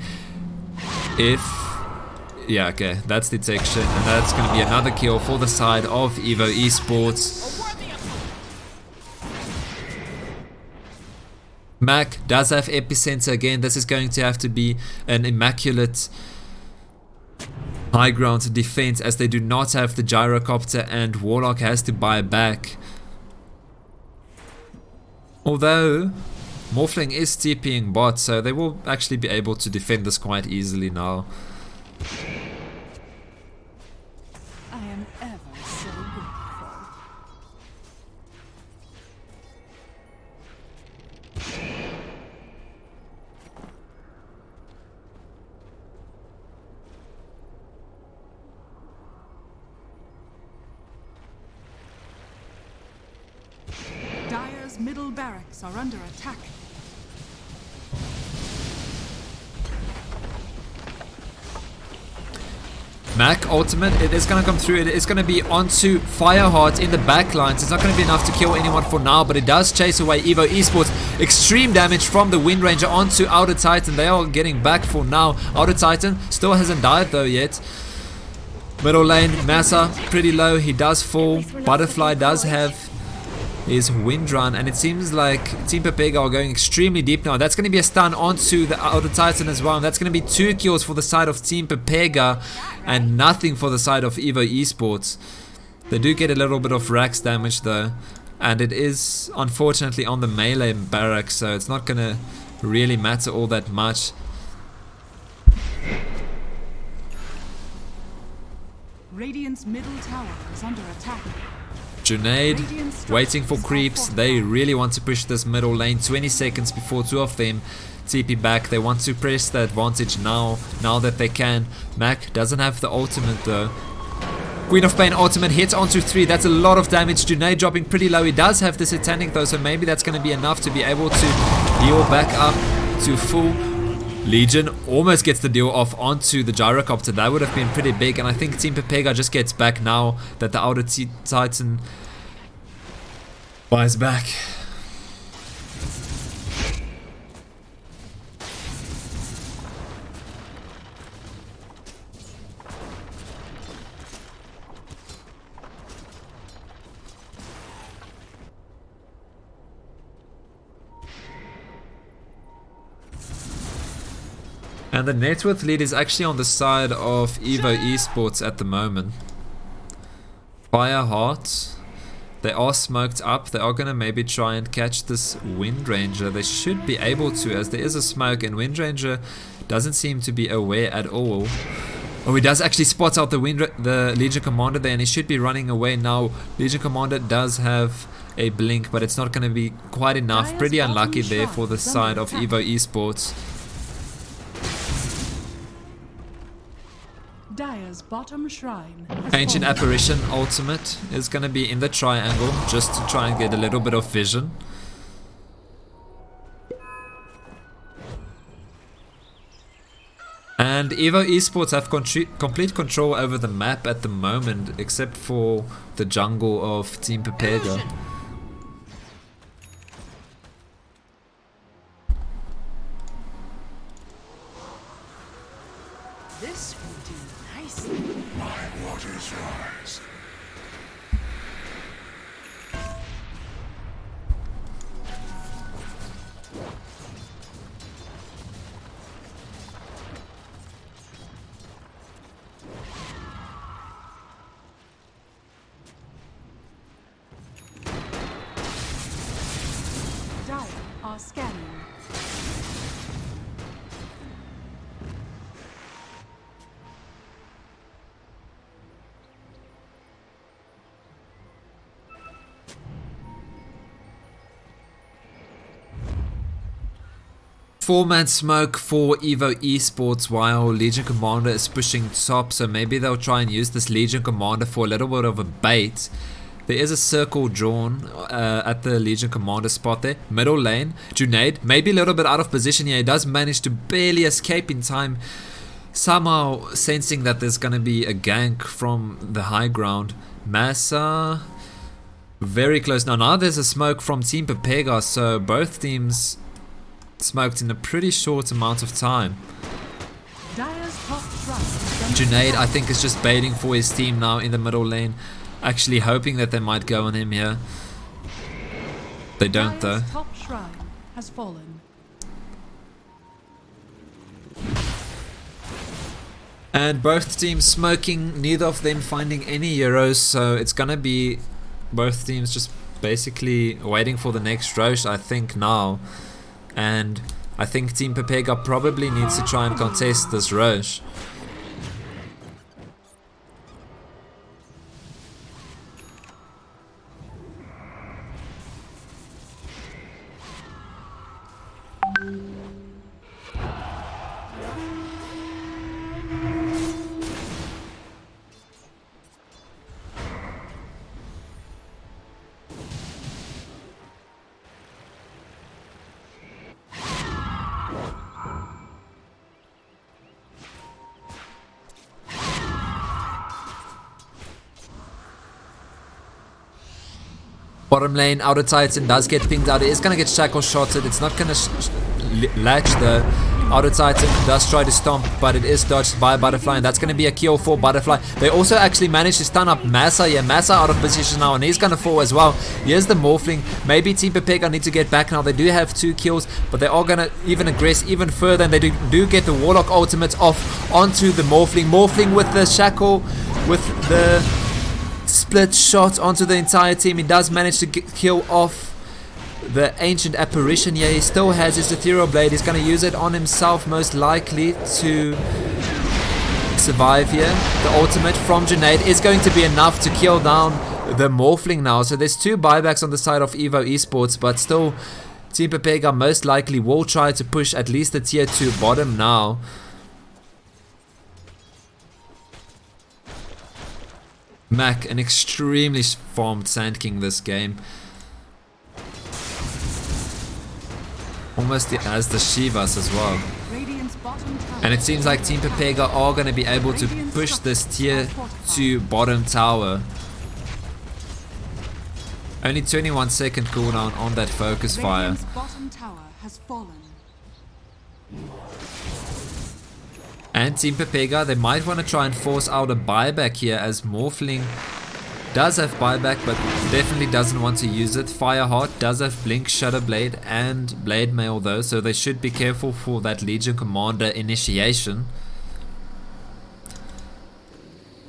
Yeah, okay, that's detection, and that's going to be another kill for the side of Evo Esports. Mac does have Epicenter again. This is going to have to be an immaculate high ground defense, as they do not have the Gyrocopter, and Warlock has to buy back. Although Morphling is TPing bot, so they will actually be able to defend this quite easily now. I am ever so grateful. Dire's middle barracks are under attack. Mac ultimate, it is going to come through. It is going to be onto Fireheart in the back lines. It's not going to be enough to kill anyone for now, but it does chase away Evo Esports. Extreme damage from the Wind Ranger onto Outer Titan. They are getting back for now. Outer Titan still hasn't died though yet. Middle lane, Massa pretty low. He does fall. Butterfly does have his Wind Run, and it seems like Team pepega are going extremely deep now. That's going to be a stun onto the Outer Titan as well, and that's going to be 2 kills for the side of Team pepega and nothing for the side of Evo Esports. They do get a little bit of Rax damage though, and it is unfortunately on the melee barracks, so it's not going to really matter all that much. Radiant's middle tower is under attack. Junaid waiting for creeps. They really want to push this middle lane. 20 seconds before 2 of them TP back. They want to press the advantage now that they can. Mac doesn't have the ultimate though. Queen of Pain ultimate hits onto 3. That's a lot of damage. Junaid dropping pretty low. He does have the Satanic though, so maybe that's going to be enough to be able to heal back up to full. Legion almost gets the deal off onto the Gyrocopter. That would have been pretty big, and I think Team pepega just gets back now that the Outer Titan buys back. And the net worth lead is actually on the side of Evo Esports at the moment. Fireheart They are smoked up. They are going to maybe try and catch this Wind Ranger. They should be able to, as there is a smoke, and Wind Ranger doesn't seem to be aware at all. Oh, he does actually spot out the Legion Commander there, and he should be running away now. Legion Commander does have a blink, but it's not going to be quite enough. Pretty unlucky there for the side of Evo Esports. Dire's bottom shrine has Ancient fallen. Apparition ultimate is going to be in the triangle just to try and get a little bit of vision. And Evo Esports have complete control over the map at the moment, except for the jungle of Team Pepega. This will do nicely. My waters rise. Dire are scanning. Four-man smoke for Evo Esports while Legion Commander is pushing top, so maybe they'll try and use this Legion Commander for a little bit of a bait. There is a circle drawn at the Legion Commander spot there. Middle lane, Junaid, maybe a little bit out of position here. He does manage to barely escape in time. Somehow sensing that there's going to be a gank from the high ground. Massa, very close. Now there's a smoke from Team Pepega, so both teams smoked in a pretty short amount of time. Dire's top shrine is under Junaid, attack. I think, is just baiting for his team now in the middle lane. Actually hoping that they might go on him here. They don't though. Dire's top shrine has fallen. And both teams smoking, neither of them finding any heroes, so it's gonna be both teams just basically waiting for the next Roche, I think, now. And I think Team Pepega probably needs to try and contest this Roche. Bottom lane, Outer Titan does get pinged out. It is going to get shackle shotted. It's not going to latch though. Outer Titan does try to stomp, but it is dodged by Butterfly, and that's going to be a kill for Butterfly. They also actually managed to stun up Massa. Yeah, Massa out of position now, and he's going to fall as well. Here's the Morphling. Maybe Team Pepega need to get back now. They do have 2 kills, but they are going to even aggress even further, and they do get the Warlock ultimate off onto the Morphling. Morphling with the shackle, with the split shot onto the entire team. He does manage to kill off the Ancient Apparition. Yeah, he still has his Ethereal Blade. He's going to use it on himself most likely to survive here. The ultimate from Junaid is going to be enough to kill down the Morphling now. So there's 2 buybacks on the side of Evo Esports, but still Team Pepega most likely will try to push at least the tier 2 bottom now. Mac, an extremely farmed Sand King this game. Almost as the Shivas as well. Radiant's bottom tower. And it seems like Team Pepega are going to be able to push this tier 2 bottom tower. Only 21-second cooldown on that focus fire. Radiant's bottom tower has fallen. And Team Pepega, they might want to try and force out a buyback here, as Morphling does have buyback but definitely doesn't want to use it. Fireheart does have Blink, Shadow Blade and Blade Mail though, so they should be careful for that Legion Commander initiation.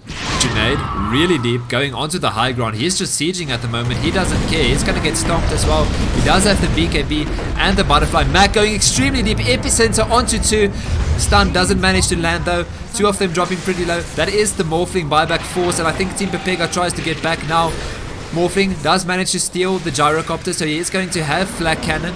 Junaid really deep, going onto the high ground. He's just sieging at the moment. He doesn't care. He's going to get stomped as well. He does have the BKB and the butterfly. Mac going extremely deep. Epicenter onto 2. Stun doesn't manage to land though. 2 of them dropping pretty low. That is the Morphling buyback force, and I think Team pepega tries to get back now. Morphling does manage to steal the gyrocopter, so he is going to have flak cannon.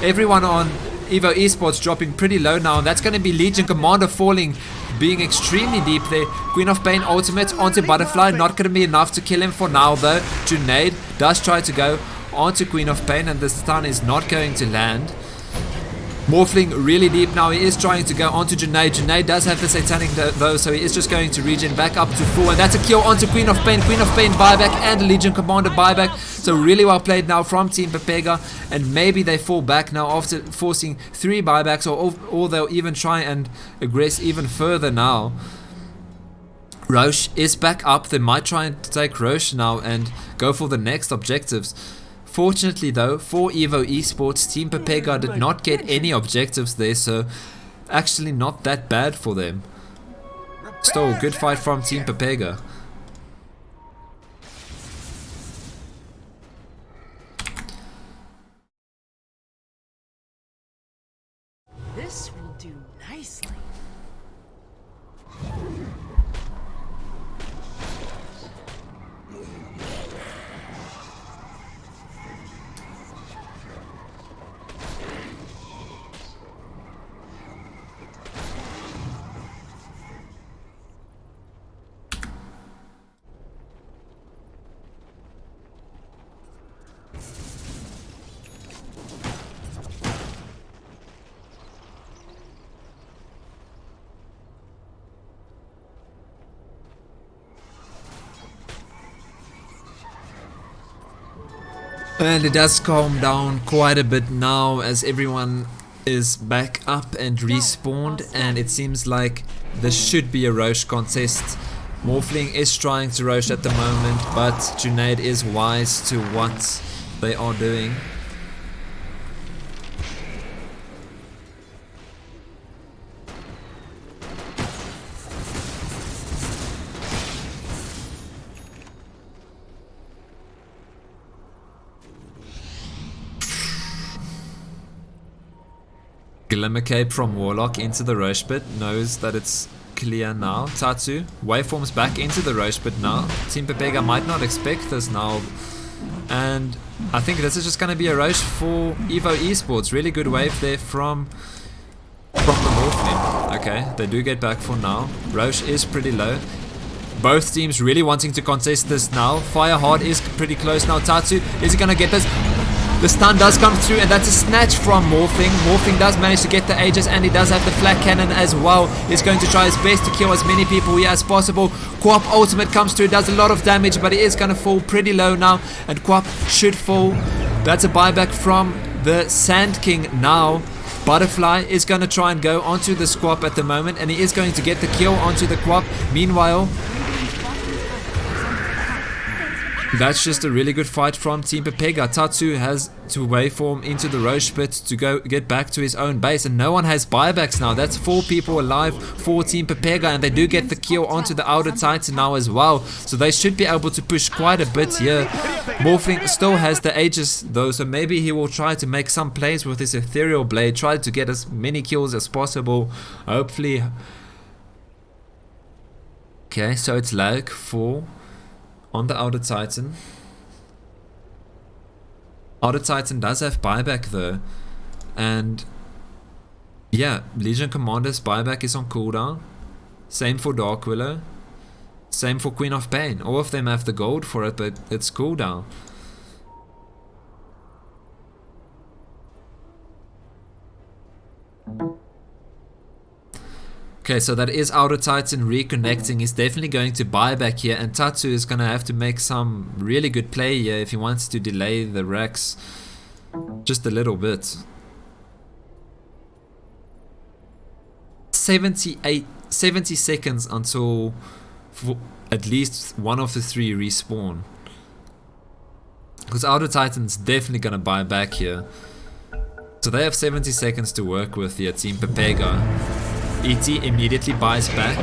Everyone on Evo Esports dropping pretty low now, and that's going to be Legion Commander falling, being extremely deep there. Queen of Pain ultimate onto Butterfly, not going to be enough to kill him for now though. Junaid does try to go onto Queen of Pain, and the stun is not going to land. Morphling really deep now. He is trying to go onto Junaid. Junaid does have the Satanic though, so he is just going to regen back up to 4, and that's a kill onto Queen of Pain. Queen of Pain buyback and Legion Commander buyback. So really well played now from Team pepega, and maybe they fall back now after forcing 3 buybacks, or they'll even try and aggress even further now. Roche is back up. They might try and take Roche now and go for the next objectives. Fortunately though, for Evo Esports, Team pepega did not get any objectives there, so actually not that bad for them. Still, good fight from Team pepega. This will do nicely. And it does calm down quite a bit now as everyone is back up and respawned, and it seems like this should be a Roche contest. Morphling is trying to Roche at the moment, but Junaid is wise to what they are doing. Glimmer Cape from Warlock into the Roche pit, knows that it's clear now. Tatsu, waveforms back into the Roche pit now. Team pepega might not expect this now, and I think this is just going to be a Roche for Evo Esports. Really good wave there from the Morphling. Okay, they do get back for now. Roche is pretty low. Both teams really wanting to contest this now. Firehard is pretty close now. Tatsu, is he going to get this? The stun does come through, and that's a snatch from Morphling. Morphling does manage to get the Aegis, and he does have the flak cannon as well. He's going to try his best to kill as many people here as possible. Quap ultimate comes through, does a lot of damage, but he is going to fall pretty low now, and Quap should fall. That's a buyback from the Sand King now. Butterfly is going to try and go onto the Squap at the moment, and he is going to get the kill onto the Quap. Meanwhile, that's just a really good fight from Team pepega. Tatsu has to waveform into the Roche pit to go get back to his own base, and no one has buybacks now. That's 4 people alive for Team pepega, and they do get the kill onto the Outer Titan now as well, so they should be able to push quite a bit here. Morphling still has the Aegis though, so maybe he will try to make some plays with his Ethereal Blade, try to get as many kills as possible, hopefully. Okay, so it's lag 4 on the Outer Titan. Outer Titan does have buyback though, and yeah, Legion Commander's buyback is on cooldown. Same for Dark Willow, same for Queen of Pain. All of them have the gold for it, but it's cooldown. Okay, so that is Outer Titan reconnecting. He's definitely going to buy back here, and Tatsu is going to have to make some really good play here if he wants to delay the Rex just a little bit. 70 seconds until at least one of the 3 respawn. Because Outer Titan's definitely going to buy back here. So they have 70 seconds to work with here, Team pepega. ET immediately buys back.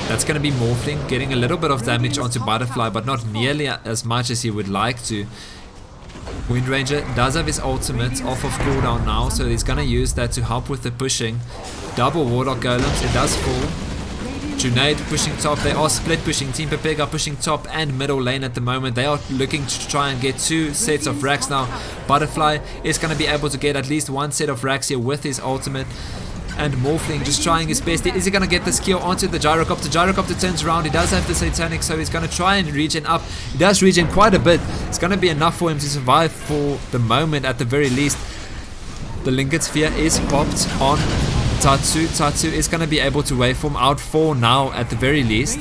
That's going to be Morphling, getting a little bit of damage onto Butterfly, but not nearly as much as he would like to. Wind Ranger does have his ultimate off of cooldown now, so he's going to use that to help with the pushing. Double Warlock Golems, it does fall. Junaid pushing top, they are split pushing. Team pepega pushing top and middle lane at the moment. They are looking to try and get 2 sets of racks now. Butterfly is going to be able to get at least 1 set of racks here with his ultimate. And Morphling just trying his best. Is he going to get the skill onto the Gyrocopter? Gyrocopter turns around. He does have the Satanic, so he's going to try and regen up. He does regen quite a bit. It's going to be enough for him to survive for the moment at the very least. The Linked Sphere is popped on Tatsu. Tatsu is going to be able to waveform out 4 now at the very least.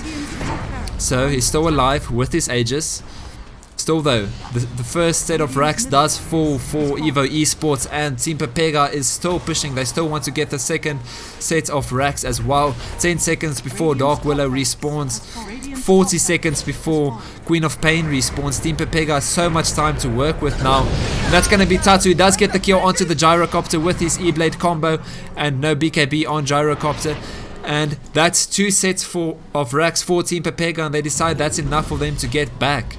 So he's still alive with his Aegis. Still though, the first set of racks does fall for Evo Esports, and Team pepega is still pushing. They still want to get the second set of racks as well. 10 seconds before Dark Willow respawns. 40 seconds before Queen of Pain respawns. Team pepega has so much time to work with now. And that's going to be Tatsu. He does get the kill onto the Gyrocopter with his E-Blade combo, and no BKB on Gyrocopter. And that's 2 sets of racks for Team pepega, and they decide that's enough for them to get back.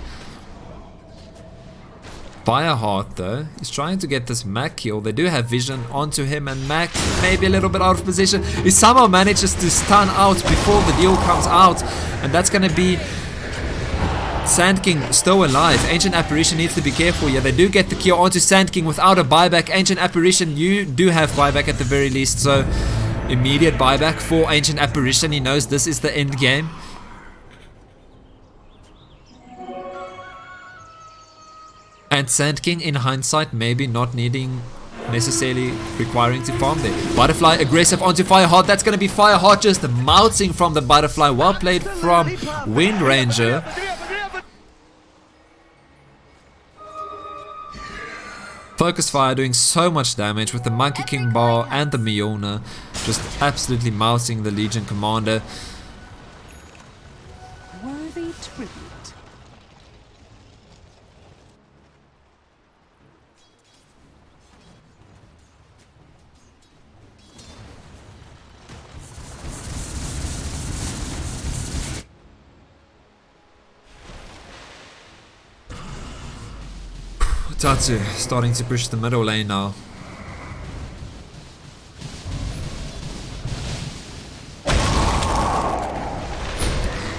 Fireheart though is trying to get this Mac kill. They do have vision onto him, and Mac maybe a little bit out of position. He somehow manages to stun out before the deal comes out, and that's going to be Sand King still alive. Ancient Apparition needs to be careful here. They do get the kill onto Sand King without a buyback. Ancient Apparition, you do have buyback at the very least, so immediate buyback for Ancient Apparition. He knows this is the end game. And Sand King, in hindsight, maybe not needing, necessarily requiring to farm there. Butterfly aggressive onto Fireheart. That's going to be Fireheart just mouthing from the Butterfly. Well played from Wind Ranger. Focus Fire doing so much damage with the Monkey King bar and the Miona. Just absolutely mouthing the Legion Commander. Worthy tribute. Tatsu starting to push the middle lane now.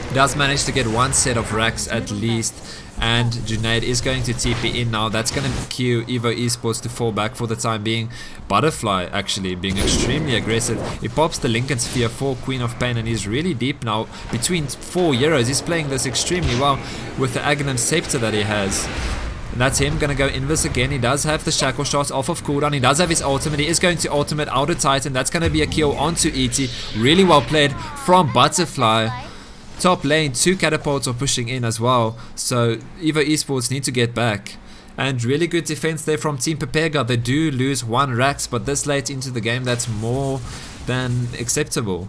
He does manage to get 1 set of racks at least, and Junaid is going to TP in now. That's going to cue Evo Esports to fall back for the time being. Butterfly actually being extremely aggressive. He pops the Lincoln Sphere for Queen of Pain, and he's really deep now between 4 heroes. He's playing this extremely well with the Aghanim Scepter that he has. And that's him going to go invis again. He does have the Shackle Shots off of cooldown. He does have his ultimate. He is going to ultimate Outer Titan. That's going to be a kill onto ET. Really well played from Butterfly. Top lane, 2 catapults are pushing in as well. So Evo Esports need to get back. And really good defense there from Team pepega. They do lose 1 racks, but this late into the game, that's more than acceptable.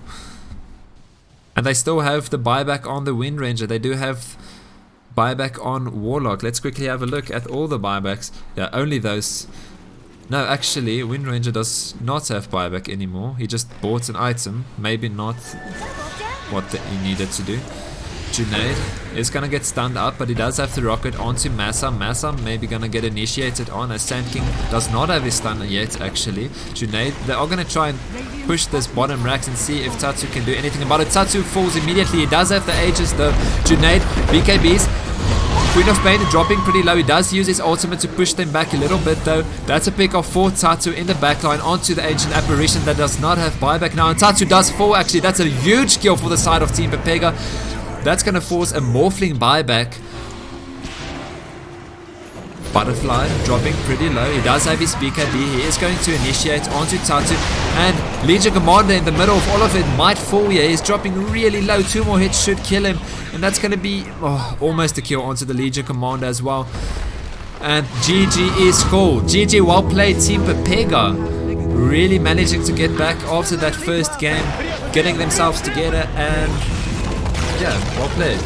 And they still have the buyback on the Wind Ranger. They do have buyback on Warlock. Let's quickly have a look at all the buybacks. Yeah, only those. No, actually, Wind Ranger does not have buyback anymore. He just bought an item. Maybe not what he needed to do. Junaid is gonna get stunned up, but he does have the rocket onto Massa. Massa maybe gonna get initiated on, as Sand King does not have his stun yet actually. Junaid, they are gonna try and push this bottom racks and see if Tatsu can do anything about it. Tatsu falls immediately. He does have the Aegis though. Junaid, BKBs. Queen of Pain dropping pretty low. He does use his ultimate to push them back a little bit though. That's a pick off for Tatsu in the backline onto the Ancient Apparition that does not have buyback now. And Tatsu does fall actually. That's a huge kill for the side of Team pepega. That's going to force a Morphling buyback. Butterfly dropping pretty low. He does have his BKB. He is going to initiate onto Tatsu. And Legion Commander in the middle of all of it might fall here. He's dropping really low. 2 more hits should kill him. And that's going to be almost a kill onto the Legion Commander as well. And GG is called. GG, well played Team pepega. Really managing to get back after that first game. Getting themselves together, and yeah, well played.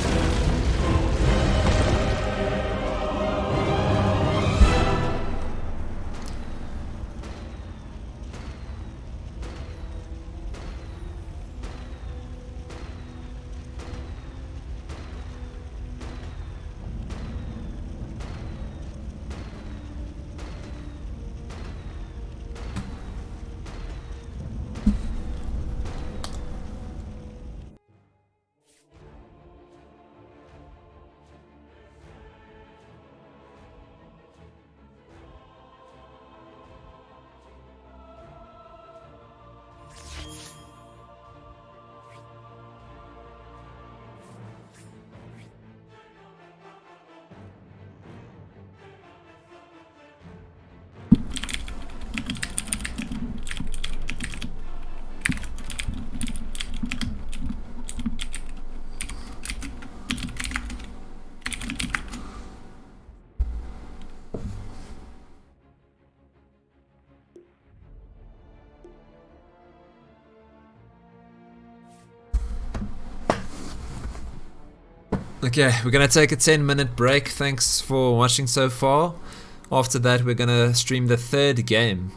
Okay, we're gonna take a 10-minute break. Thanks for watching so far. After that, we're gonna stream the third game.